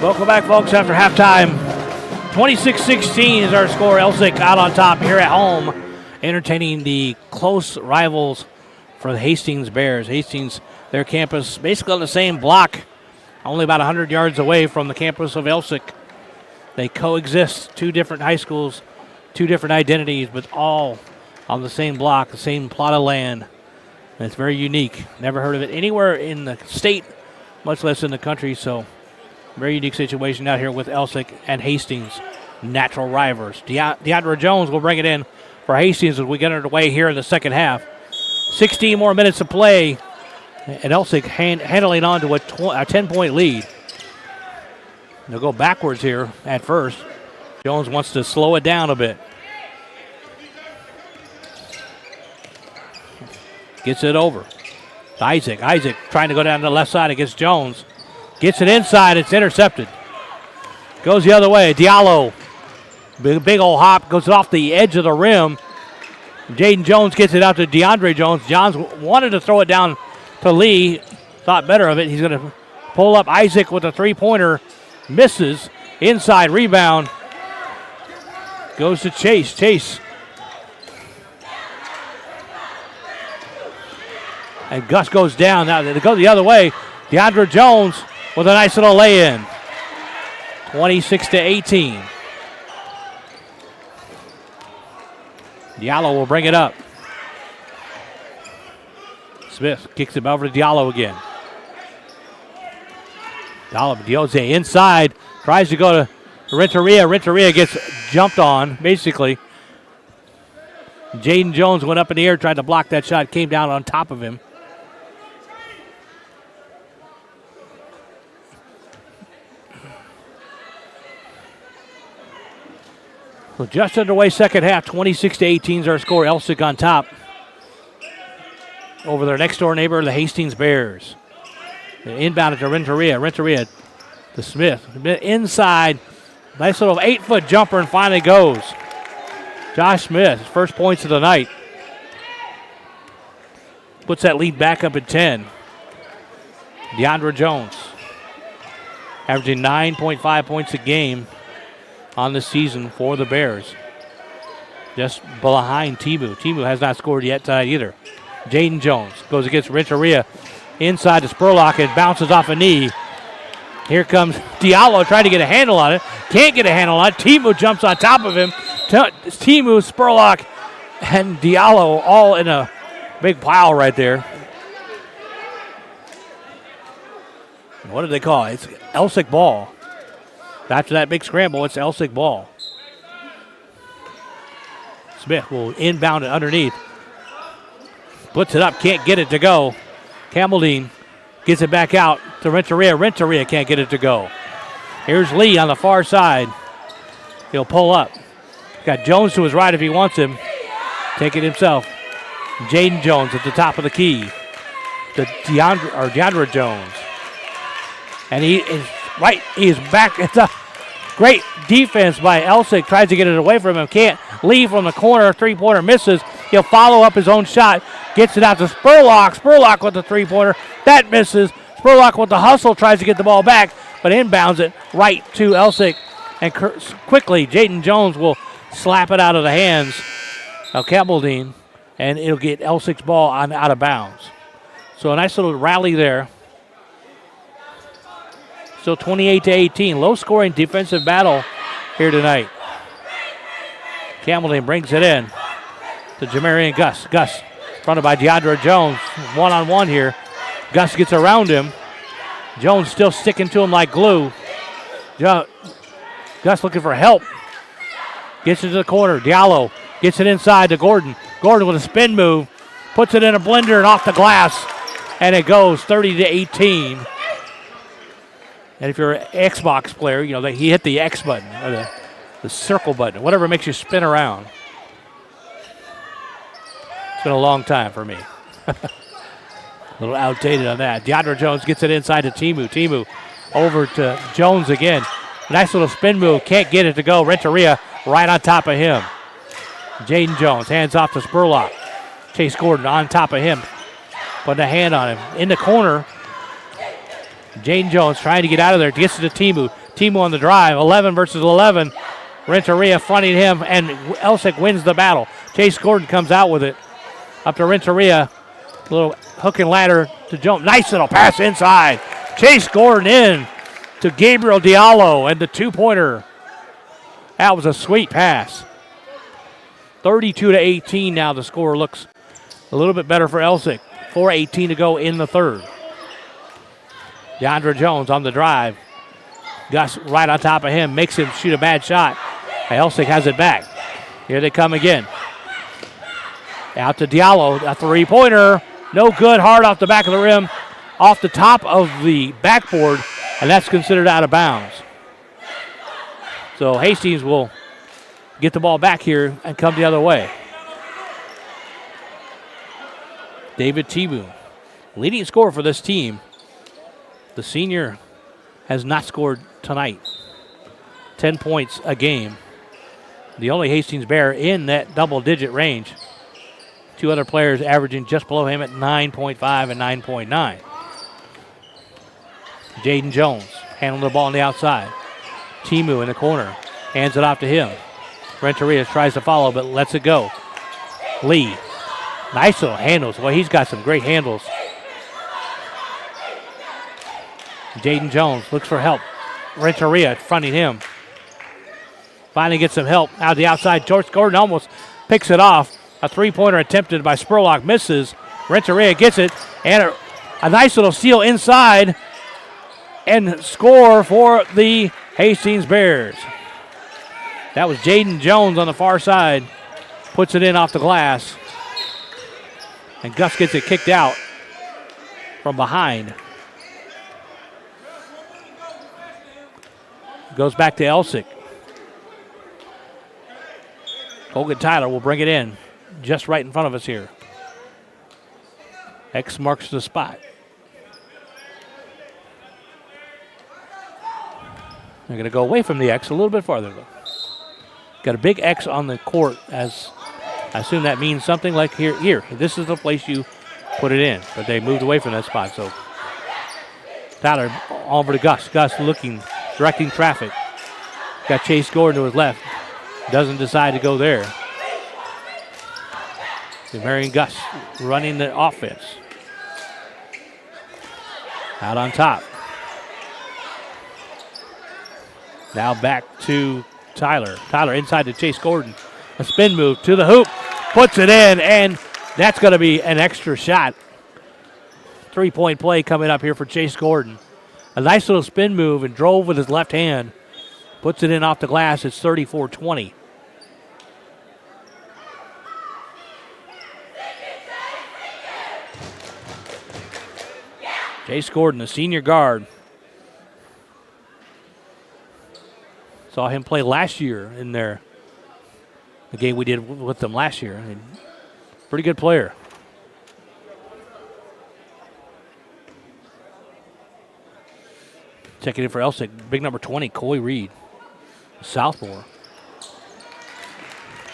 Welcome back, folks, after halftime. 26-16 is our score. Elsik out on top here at home, entertaining the close rivals for the Hastings Bears. Hastings, their campus, basically on the same block, only about 100 yards away from the campus of Elsik. They coexist, two different high schools, two different identities, but all on the same block, the same plot of land. And it's very unique. Never heard of it anywhere in the state, much less in the country, so very unique situation out here with Elsik and Hastings, natural rivals. DeAndre Jones will bring it in for Hastings as we get underway here in the second half. 16 more minutes of play, and Elsik handling on to a 10-point lead. They'll go backwards here at first. Jones wants to slow it down a bit. Gets it over to Isaac. Isaac trying to go down to the left side against Jones. Gets it inside. It's intercepted. Goes the other way. Diallo. Big old hop. Goes off the edge of the rim. Jaden Jones gets it out to DeAndre Jones. Jones wanted to throw it down to Lee. Thought better of it. He's going to pull up Isaac with a three-pointer. Misses. Inside rebound. Goes to Chase. Chase. And Gus goes down. Now they go the other way. DeAndre Jones with a nice little lay-in. 26-18. Diallo will bring it up. Smith kicks it over to Diallo again. Diallo inside. Tries to go to Renteria. Renteria gets jumped on, basically. Jaden Jones went up in the air, tried to block that shot, came down on top of him. So just underway second half, 26-18 is our score. Elsik on top over their next door neighbor, the Hastings Bears. Inbound to Renteria. Renteria to Smith. Inside. Nice little 8-foot jumper and finally goes. Josh Smith, his first points of the night. Puts that lead back up at 10. DeAndre Jones, averaging 9.5 points a game on the season for the Bears. Just behind Timu. Timu has not scored yet tonight either. Jaden Jones goes against Renteria inside to Spurlock and bounces off a knee. Here comes Diallo trying to get a handle on it. Can't get a handle on it. Timu jumps on top of him. Timu, Spurlock, and Diallo all in a big pile right there. What did they call it? It's Elsik ball. After that big scramble, it's Elsik ball. Smith will inbound it underneath. Puts it up, can't get it to go. Camaldine gets it back out to Renteria. Renteria can't get it to go. Here's Lee on the far side. He'll pull up. Got Jones to his right if he wants him. Take it himself. Jaden Jones at the top of the key. To DeAndre Jones. And he is right. He is back. It's a great defense by Elsik. Tries to get it away from him. Can't. Lee from the corner. Three-pointer misses. He'll follow up his own shot. Gets it out to Spurlock. Spurlock with the three-pointer. That misses. Spurlock with the hustle. Tries to get the ball back. But inbounds it right to Elsik. And quickly, Jaden Jones will slap it out of the hands of Camaldine. And it'll get Elsik's ball out of bounds. So a nice little rally there. Still 28-18. Low-scoring defensive battle here tonight. Camaldine brings it in to Jamarian Gus. Gus fronted by DeAndre Jones. One-on-one here. Gus gets around him. Jones still sticking to him like glue. Gus looking for help. Gets it to the corner. Diallo gets it inside to Gordon. Gordon with a spin move. Puts it in a blender and off the glass. And it goes 30-18. And if you're an Xbox player, you know, he hit the X button or the circle button, whatever makes you spin around. It's been a long time for me. A little outdated on that. DeAndre Jones gets it inside to Timu. Timu over to Jones again. Nice little spin move. Can't get it to go. Renteria right on top of him. Jaden Jones hands off to Spurlock. Chase Gordon on top of him. Putting a hand on him. In the corner. Jaden Jones trying to get out of there. Gets it to Timu. Timu on the drive. 11 versus 11. Renteria fronting him, and Elsik wins the battle. Chase Gordon comes out with it. Up to Renteria. Little hook and ladder to Jones. Nice little pass inside. Chase Gordon in to Gabriel Diallo and the two-pointer. That was a sweet pass. 32-18 now. The score looks a little bit better for Elsik. 4:18 to go in the third. DeAndre Jones on the drive. Gus right on top of him. Makes him shoot a bad shot. Elsik has it back. Here they come again. Out to Diallo. A three-pointer. No good. Hard off the back of the rim. Off the top of the backboard. And that's considered out of bounds. So Hastings will get the ball back here and come the other way. David Timu, leading scorer for this team. The senior has not scored tonight. 10 points a game. The only Hastings Bear in that double-digit range. Two other players averaging just below him at 9.5 and 9.9. Jaden Jones handling the ball on the outside. Timu in the corner. Hands it off to him. Renteria tries to follow, but lets it go. Lee. Nice little handles. Well, he's got some great handles. Jaden Jones looks for help. Renteria fronting him. Finally gets some help out the outside. George Gordon almost picks it off. A three-pointer attempted by Spurlock misses. Renteria gets it. And a nice little steal inside. And score for the Hastings Bears. That was Jaden Jones on the far side. Puts it in off the glass. And Gus gets it kicked out from behind. Goes back to Elsik. Hogan Tyler will bring it in just right in front of us here. X marks the spot. They're going to go away from the X a little bit farther, though. Got a big X on the court, as I assume that means something like here. This is the place you put it in. But they moved away from that spot, so Tyler over to Gus. Gus looking, directing traffic. Got Chase Gordon to his left. Doesn't decide to go there. Marion Gus running the offense. Out on top. Now back to Tyler. Tyler inside to Chase Gordon. A spin move to the hoop. Puts it in, and that's going to be an extra shot. 3-point play coming up here for Chase Gordon. A nice little spin move and drove with his left hand. Puts it in off the glass. It's 34-20. Chase Gordon, the senior guard. Saw him play last year in the game we did with them last year. I mean, pretty good player. Checking in for Elsik, big number 20, Coy Reed, sophomore.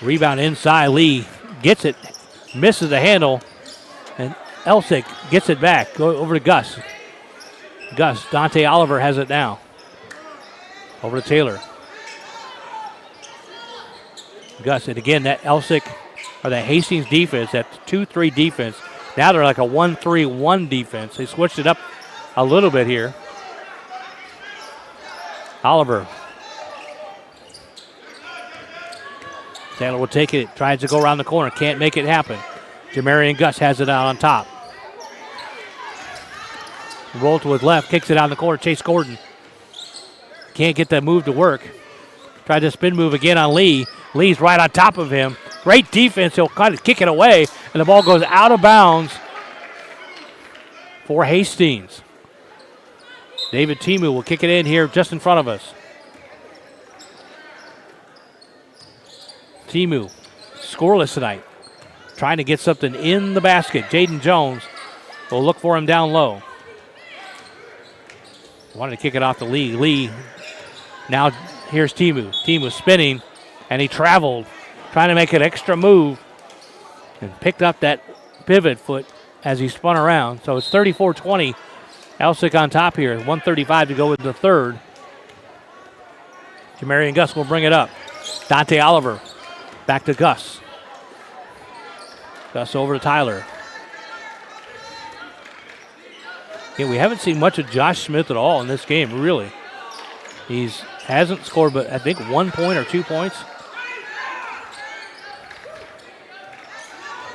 Rebound inside, Lee gets it, misses the handle, and Elsik gets it back. Go over to Gus. Dante Oliver has it now. Over to Taylor. Gus, and again, that Elsik, or that Hastings defense, that 2-3 defense, now they're like a 1-3-1 defense. They switched it up a little bit here. Oliver. Taylor will take it, tries to go around the corner, can't make it happen. Jamarian Gus has it out on top. Roll to his left, kicks it out in the corner. Chase Gordon can't get that move to work. Tried to spin move again on Lee. Lee's right on top of him. Great defense. He'll kind of kick it away, and the ball goes out of bounds for Hastings. David Timu will kick it in here just in front of us. Timu, scoreless tonight. Trying to get something in the basket. Jaden Jones will look for him down low. Wanted to kick it off to Lee. Lee, now here's Timu. Timu spinning, and he traveled, trying to make an extra move, and picked up that pivot foot as he spun around. So it's 34-20. Elsik on top here. 1:35 to go with the third. Jamarian Gus will bring it up. Dante Oliver back to Gus. Gus over to Tyler. Yeah, we haven't seen much of Josh Smith at all in this game, really. He hasn't scored but I think 1 point or 2 points.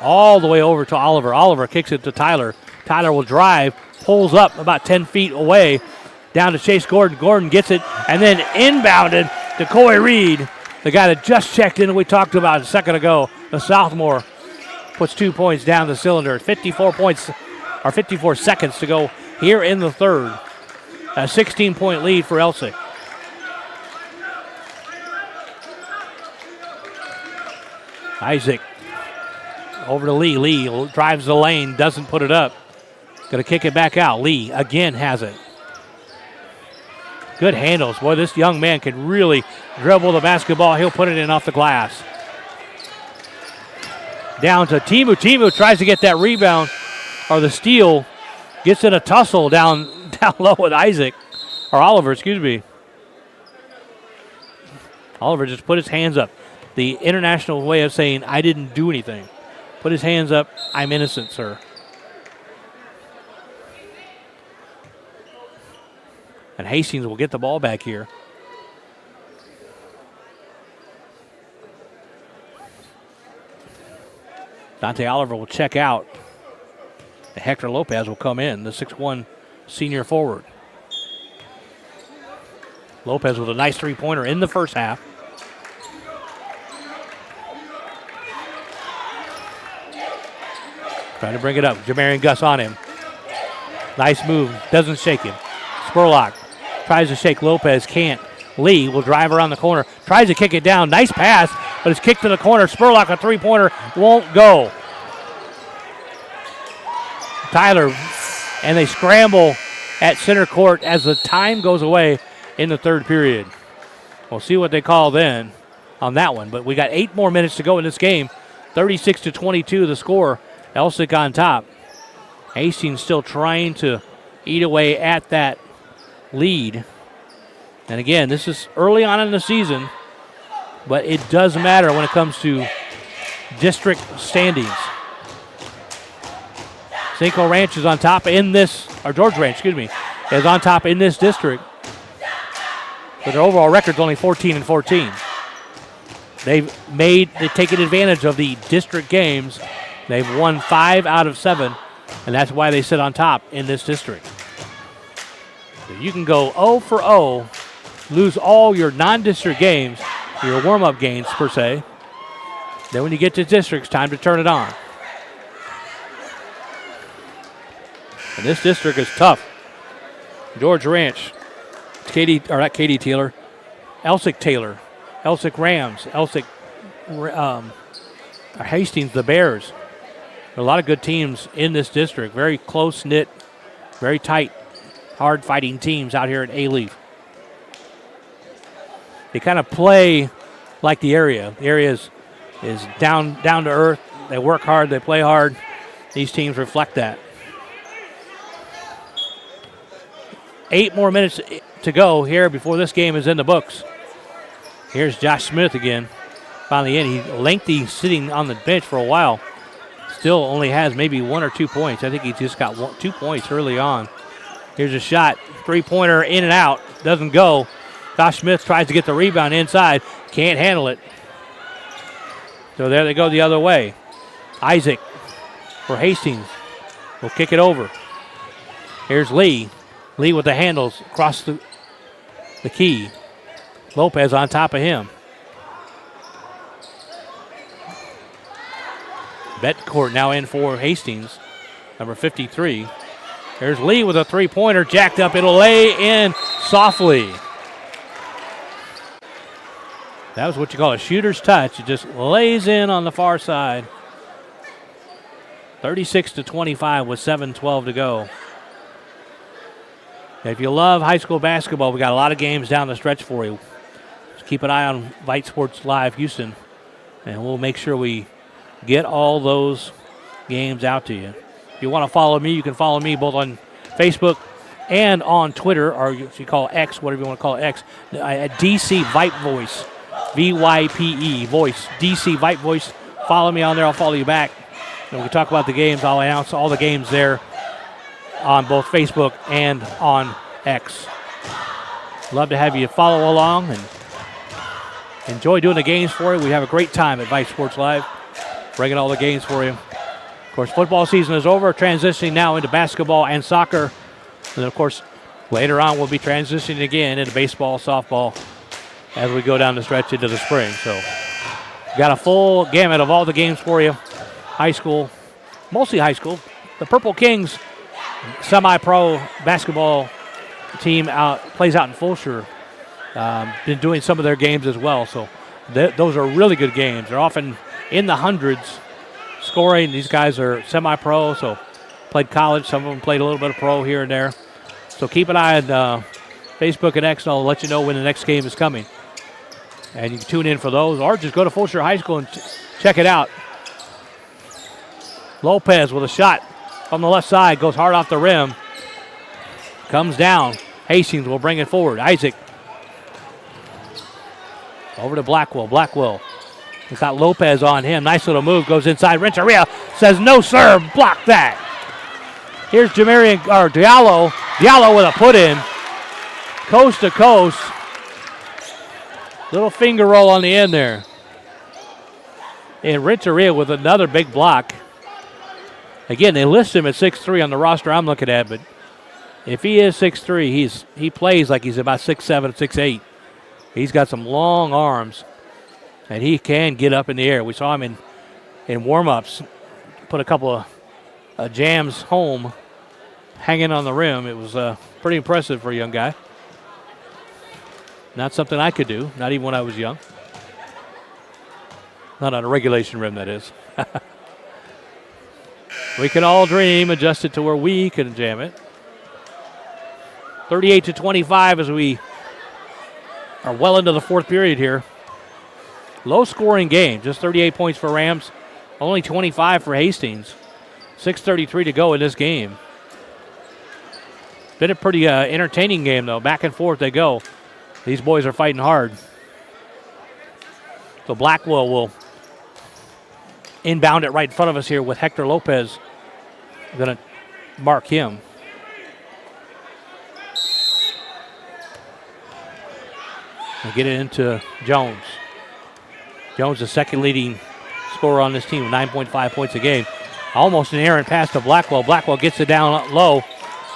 All the way over to Oliver. Oliver kicks it to Tyler. Tyler will drive, pulls up about 10 feet away, down to Chase Gordon. Gordon gets it, and then inbounded to Coy Reed, the guy that just checked in that we talked about a second ago. The sophomore puts 2 points down the cylinder. 54 seconds to go here in the third. A 16-point lead for Elsik. Isaac over to Lee. Lee drives the lane, doesn't put it up. Going to kick it back out. Lee again has it. Good handles. Boy, this young man can really dribble the basketball. He'll put it in off the glass. Down to Timu. Timu tries to get that rebound or the steal. Gets in a tussle down low with Oliver, excuse me. Oliver just put his hands up. The international way of saying, I didn't do anything. Put his hands up. I'm innocent, sir. And Hastings will get the ball back here. Dante Oliver will check out. Hector Lopez will come in, the 6'1 senior forward. Lopez with a nice three-pointer in the first half. Trying to bring it up. Jamarian Gus on him. Nice move. Doesn't shake him. Spurlock tries to shake Lopez. Can't. Lee will drive around the corner. Tries to kick it down. Nice pass, but it's kicked to the corner. Spurlock, a three-pointer, won't go. Tyler, and they scramble at center court as the time goes away. in the third period. We'll see what they call then on that one. But we got 8 more minutes to go in this game. 36-22 the score. Elsik on top. Hastings still trying to eat away at that lead. And again, this is early on in the season, but it does matter when it comes to district standings. Cinco Ranch is on top in this, or George Ranch, excuse me, is on top in this district. But their overall record's only 14-14. They've taken advantage of the district games. They've won 5 out of 7, and that's why they sit on top in this district. So you can go 0 for 0, lose all your non-district games, your warm-up games per se. Then when you get to districts, time to turn it on. And this district is tough. George Ranch, Elsik Taylor, Elsik Rams, Elsik Hastings, the Bears. There are a lot of good teams in this district. Very close-knit, very tight, hard-fighting teams out here at A-Leaf. They kind of play like the area. The area is down to earth. They work hard. They play hard. These teams reflect that. 8 more minutes to go here before this game is in the books. Here's Josh Smith again. Finally in. He's lengthy sitting on the bench for a while. Still only has maybe 1 or 2 points. I think he just got 2 points early on. Here's a shot. 3-pointer in and out. Doesn't go. Josh Smith tries to get the rebound inside. Can't handle it. So there they go the other way. Isaac for Hastings will kick it over. Here's Lee. Lee with the handles across the key. Lopez on top of him. Betcourt now in for Hastings, number 53. There's Lee with a 3-pointer, jacked up. It'll lay in softly. That was what you call a shooter's touch. It just lays in on the far side. 36-25 with 7:12 to go. If you love high school basketball, we got a lot of games down the stretch for you. Just keep an eye on Vype Sports Live Houston, and we'll make sure we get all those games out to you. If you want to follow me, you can follow me both on Facebook and on Twitter, or you call X, whatever you want to call it, X, at DC Vype Voice, VYPE Voice, DC Vype Voice. Follow me on there. I'll follow you back. And we can talk about the games. I'll announce all the games there on both Facebook and on X. Love to have you follow along and enjoy doing the games for you. We have a great time at Vype Sports Live, bringing all the games for you. Of course, football season is over, transitioning now into basketball and soccer. And then, of course, later on we'll be transitioning again into baseball, softball as we go down the stretch into the spring. So got a full gamut of all the games for you. High school, mostly high school. The Purple Kings semi-pro basketball team plays out in Fulshire. Been doing some of their games as well. So those are really good games. They're often in the hundreds scoring. These guys are semi-pro, so played college. Some of them played a little bit of pro here and there. So keep an eye on Facebook and X, and I'll let you know when the next game is coming. And you can tune in for those, or just go to Fulshire High School and check it out. Lopez with a shot from the left side, goes hard off the rim. Comes down. Hastings will bring it forward. Isaac over to Blackwell. Blackwell. He's got Lopez on him. Nice little move. Goes inside. Renteria says, no, sir. Block that. Here's Diallo. Diallo with a put-in. Coast to coast. Little finger roll on the end there. And Renteria with another big block. Again, they list him at 6'3" on the roster I'm looking at, but if he is 6'3", he plays like he's about 6'7", 6'8". He's got some long arms, and he can get up in the air. We saw him in warm-ups, put a couple of jams home, hanging on the rim. It was pretty impressive for a young guy. Not something I could do, not even when I was young. Not on a regulation rim, that is. We can all dream, adjust it to where we can jam it. 38-25 as we are well into the fourth period here. Low scoring game, just 38 points for Rams, only 25 for Hastings. 6:33 to go in this game. Been a pretty entertaining game though. Back and forth they go. These boys are fighting hard. So Blackwell will inbound it right in front of us here with Hector Lopez. Going to mark him. We'll get it into Jones. Jones, the second leading scorer on this team, with 9.5 points a game. Almost an errant pass to Blackwell. Blackwell gets it down low,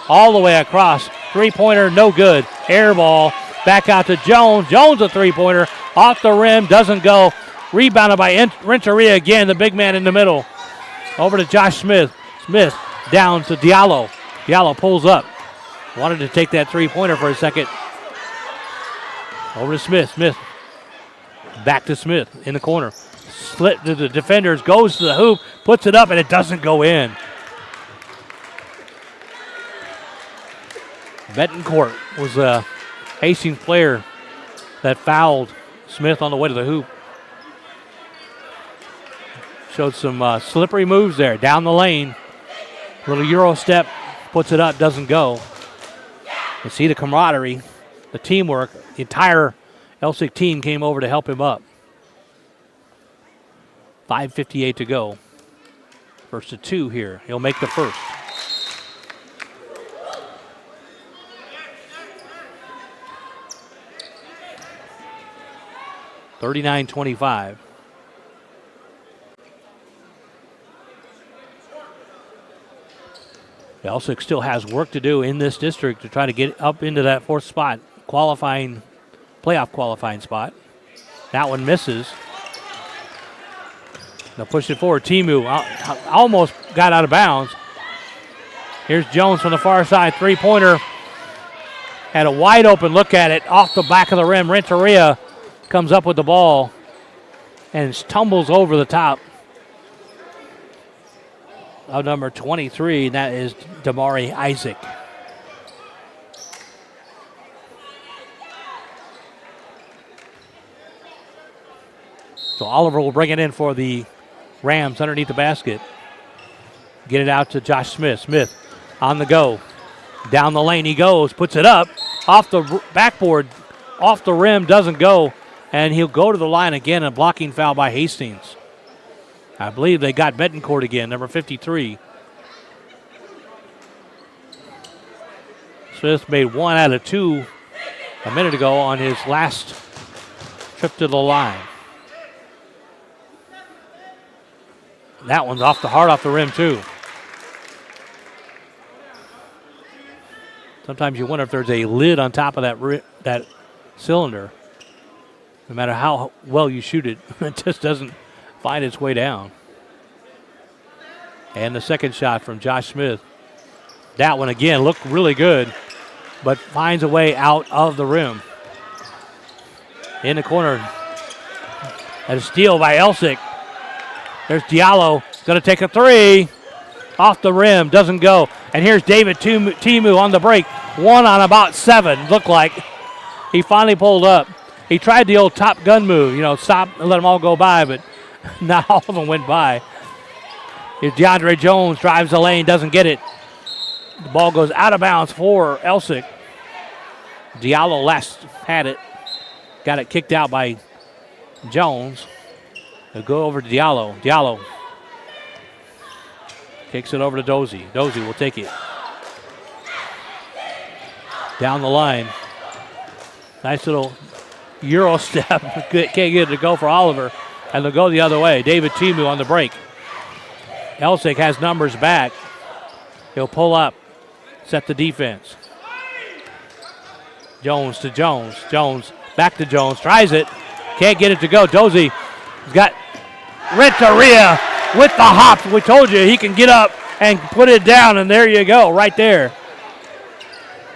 all the way across. Three-pointer, no good. Air ball, back out to Jones. Jones, a three-pointer, off the rim, doesn't go. Rebounded by Renteria again, the big man in the middle. Over to Josh Smith. Smith down to Diallo. Diallo pulls up. Wanted to take that three-pointer for a second. Over to Smith. Smith back to Smith in the corner. Split to the defenders, goes to the hoop, puts it up, and it doesn't go in. Betancourt was a Hastings player that fouled Smith on the way to the hoop. Showed some slippery moves there. Down the lane. Little Euro step, puts it up, doesn't go. You see the camaraderie, the teamwork. The entire Elsik team came over to help him up. 5:58 to go. First to two here. He'll make the first. $39-25. Elsik still has work to do in this district to try to get up into that fourth spot, playoff qualifying spot. That one misses. They'll push it forward. Timu almost got out of bounds. Here's Jones from the far side, three-pointer. Had a wide open look at it off the back of the rim. Renteria comes up with the ball and tumbles over the top of number 23, and that is Damari Isaac. So Oliver will bring it in for the Rams underneath the basket. Get it out to Josh Smith. Smith on the go. Down the lane he goes, puts it up, off the backboard, off the rim, doesn't go, and he'll go to the line again, a blocking foul by Hastings. I believe they got Betancourt again, number 53. Smith made 1 out of 2 a minute ago on his last trip to the line. That one's off the rim too. Sometimes you wonder if there's a lid on top of that cylinder. No matter how well you shoot it, it just doesn't find its way down. And the second shot from Josh Smith. That one again looked really good, but finds a way out of the rim. In the corner. And a steal by Elsik. There's Diallo, going to take a three. Off the rim, doesn't go. And here's David Timu on the break. 1 on about 7, looked like. He finally pulled up. He tried the old Top Gun move, stop and let them all go by, but not all of them went by. Here's DeAndre Jones, drives the lane, doesn't get it. The ball goes out of bounds for Elsik. Diallo last had it. Got it kicked out by Jones. They'll go over to Diallo. Diallo kicks it over to Dozie. Dozie will take it. Down the line. Nice little Euro step. Can't get it to go for Oliver. And they'll go the other way. David Timu on the break. Elsik has numbers back. He'll pull up. Set the defense. Jones to Jones. Jones back to Jones. Tries it. Can't get it to go. Dozie has got Renteria with the hops. We told you he can get up and put it down, and there you go, right there.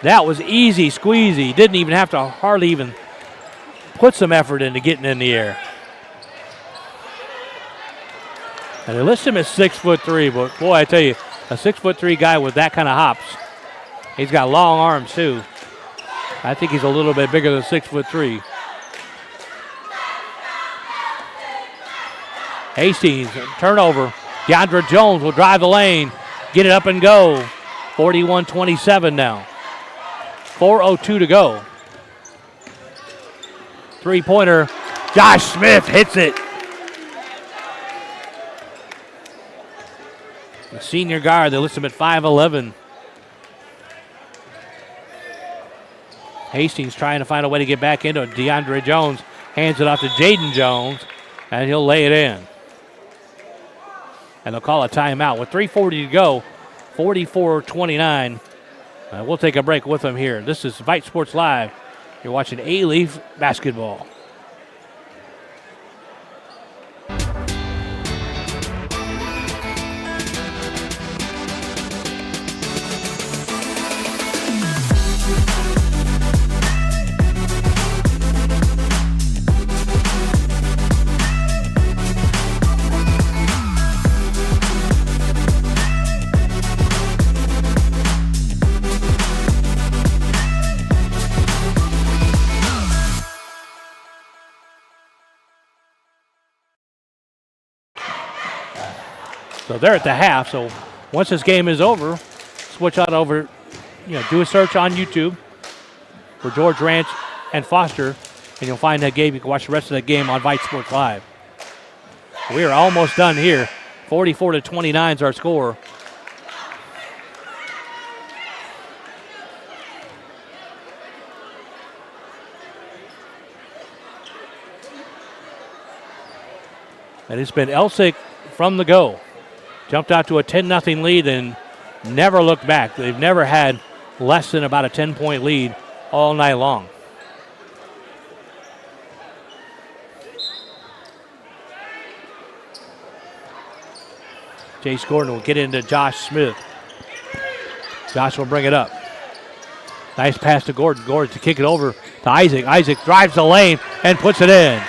That was easy squeezy. Didn't even have to hardly even put some effort into getting in the air. And they list him at 6'3", but boy, I tell you, a 6'3" guy with that kind of hops, he's got long arms too. I think he's a little bit bigger than 6'3". Hastings, turnover. DeAndre Jones will drive the lane, get it up and go. 41-27 now. 4:02 to go. Three-pointer. Josh Smith hits it. The senior guard, they list him at 5'11". Hastings trying to find a way to get back into it. DeAndre Jones hands it off to Jaden Jones, and he'll lay it in. And they'll call a timeout with 3:40 to go, 44-29. We'll take a break with them here. This is Vype Sports Live. You're watching A-Leaf basketball. So they're at the half. So once this game is over, switch on over, do a search on YouTube for George Ranch and Foster, and you'll find that game. You can watch the rest of that game on Vype Sports Live. We are almost done here. 44-29 is our score. And it's been Elsik from the go. Jumped out to a 10-0 lead and never looked back. They've never had less than about a 10-point lead all night long. Jace Gordon will get into Josh Smith. Josh will bring it up. Nice pass to Gordon. Gordon to kick it over to Isaac. Isaac drives the lane and puts it in.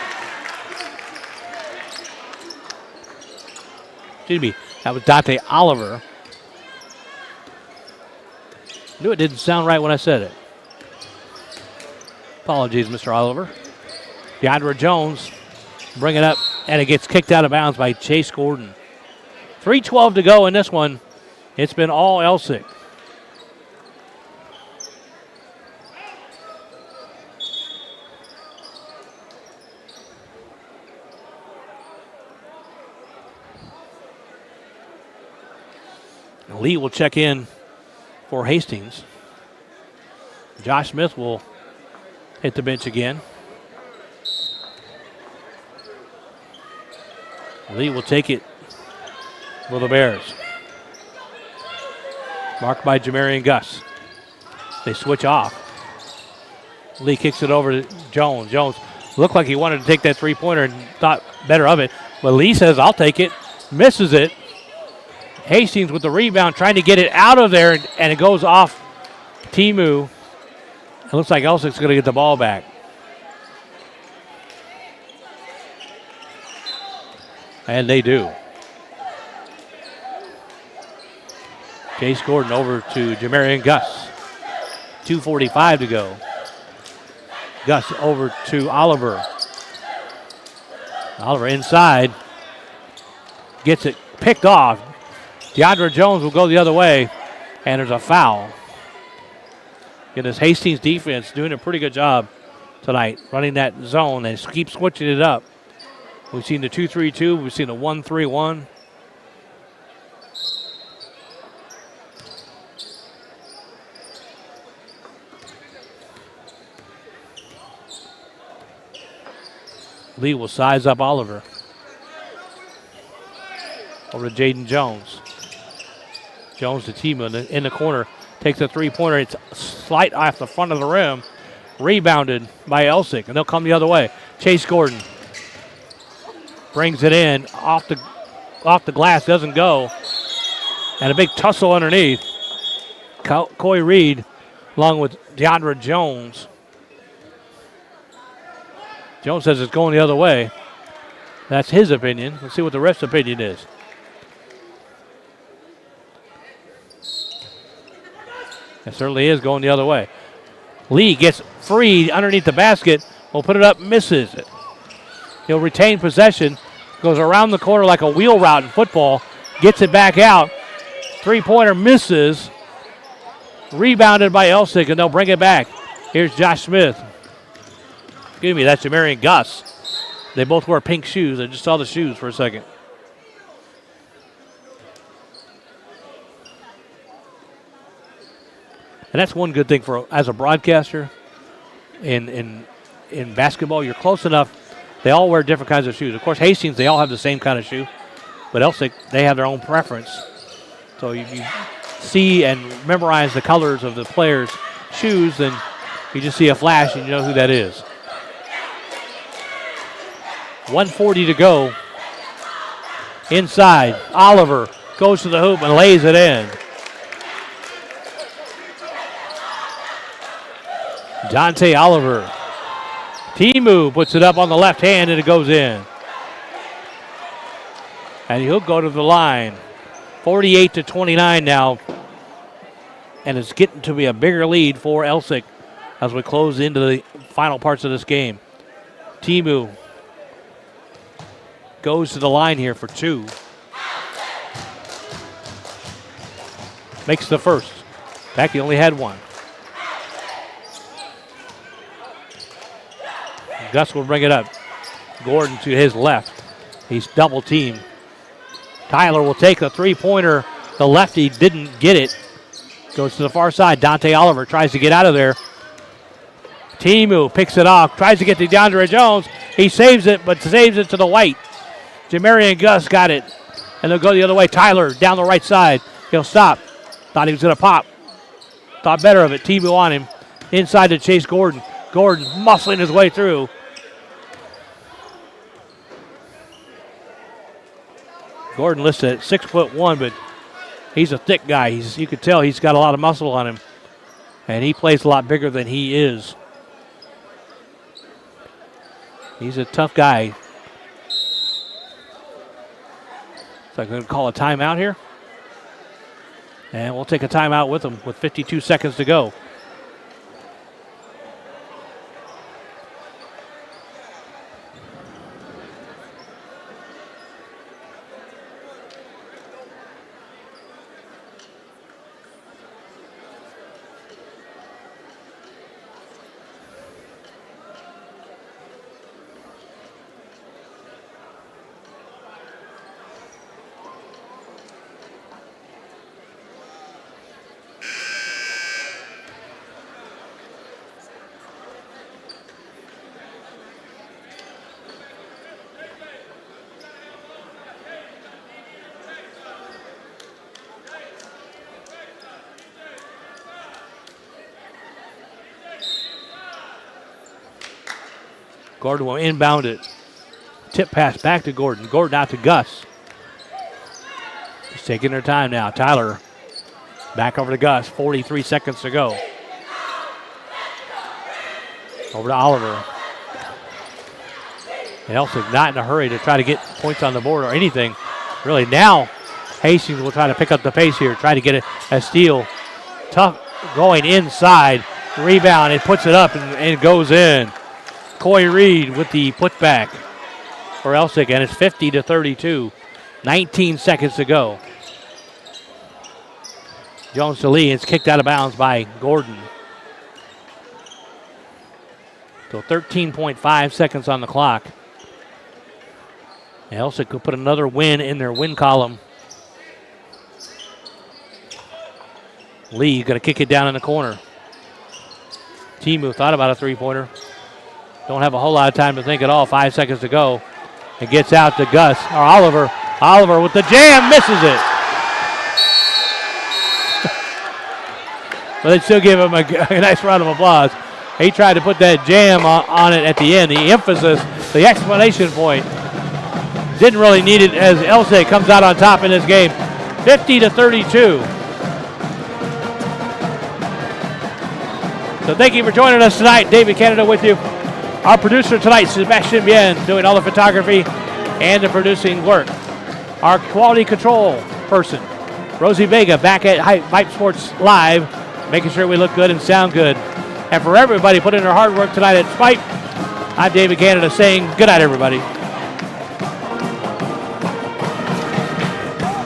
Excuse me. That was Dante Oliver. Knew it didn't sound right when I said it. Apologies, Mr. Oliver. DeAndre Jones bring it up, and it gets kicked out of bounds by Chase Gordon. 3:12 to go in this one. It's been all Elsik. Lee will check in for Hastings. Josh Smith will hit the bench again. Lee will take it for the Bears. Marked by Jamarian Gus. They switch off. Lee kicks it over to Jones. Jones looked like he wanted to take that three-pointer and thought better of it. But Lee says, I'll take it. Misses it. Hastings with the rebound, trying to get it out of there, and it goes off Timu. It looks like Elsik's going to get the ball back. And they do. Jace Gordon over to Jamarian Gus. 2:45 to go. Gus over to Oliver. Oliver inside. Gets it picked off. DeAndre Jones will go the other way, and there's a foul. And this Hastings defense doing a pretty good job tonight, running that zone. They keep switching it up. We've seen the 2-3-2. We've seen the 1-3-1. Lee will size up Oliver. Over to Jaden Jones. Jones to Timu in the corner. Takes a three-pointer. It's slight off the front of the rim. Rebounded by Elsik, and they'll come the other way. Chase Gordon brings it in. Off the glass. Doesn't go. And a big tussle underneath. Coy Reed along with DeAndre Jones. Jones says it's going the other way. That's his opinion. Let's see what the ref's opinion is. It certainly is going the other way. Lee gets free underneath the basket. Will put it up, misses it. He'll retain possession. Goes around the corner like a wheel route in football. Gets it back out. Three-pointer misses. Rebounded by Elsik, and they'll bring it back. Here's Josh Smith. Excuse me, that's Jamarian Gus. They both wear pink shoes. I just saw the shoes for a second. And that's one good thing for as a broadcaster in basketball. You're close enough. They all wear different kinds of shoes. Of course, Hastings, they all have the same kind of shoe. But Elsik, they have their own preference. So if you see and memorize the colors of the players' shoes, then you just see a flash and you know who that is. 1:40 to go. Inside, Oliver goes to the hoop and lays it in. Dante Oliver. Timu puts it up on the left hand and it goes in. And he'll go to the line. 48-29 now. And it's getting to be a bigger lead for Elsik as we close into the final parts of this game. Timu goes to the line here for two. Makes the first. In fact, he only had one. Gus will bring it up. Gordon to his left. He's double teamed. Tyler will take a three-pointer. The lefty didn't get it. Goes to the far side. Dante Oliver tries to get out of there. Timu picks it off. Tries to get to DeAndre Jones. He saves it, but saves it to the white. Jamarian Gus got it. And they'll go the other way. Tyler down the right side. He'll stop. Thought he was going to pop. Thought better of it. Timu on him. Inside to Chase Gordon. Gordon muscling his way through. Gordon listed at 6'1", but he's a thick guy. You can tell he's got a lot of muscle on him. And he plays a lot bigger than he is. He's a tough guy. So I'm going to call a timeout here. And we'll take a timeout with him with 52 seconds to go. Gordon will inbound it. Tip pass back to Gordon. Gordon out to Gus. He's taking their time now. Tyler back over to Gus. 43 seconds to go. Over to Oliver. And Elsik not in a hurry to try to get points on the board or anything. Really now, Hastings will try to pick up the pace here. Try to get a steal. Tough going inside. Rebound. It puts it up and it goes in. Coy Reed with the putback for Elsik, and it's 50-32. 19 seconds to go. Jones to Lee. It's kicked out of bounds by Gordon. So 13.5 seconds on the clock. And Elsik could put another win in their win column. Lee going to kick it down in the corner. Timu thought about a three-pointer. Don't have a whole lot of time to think at all. 5 seconds to go. It gets out to Gus, or Oliver. Oliver with the jam, misses it. But they still give him a nice round of applause. He tried to put that jam on it at the end. The emphasis, the exclamation point. Didn't really need it as Elsik comes out on top in this game. 50-32. So thank you for joining us tonight. David Canada with you. Our producer tonight, Sebastian Bien, doing all the photography and the producing work. Our quality control person, Rosie Vega, back at Vype Sports Live, making sure we look good and sound good. And for everybody putting in their hard work tonight at Vype, I'm David Canada saying good night, everybody.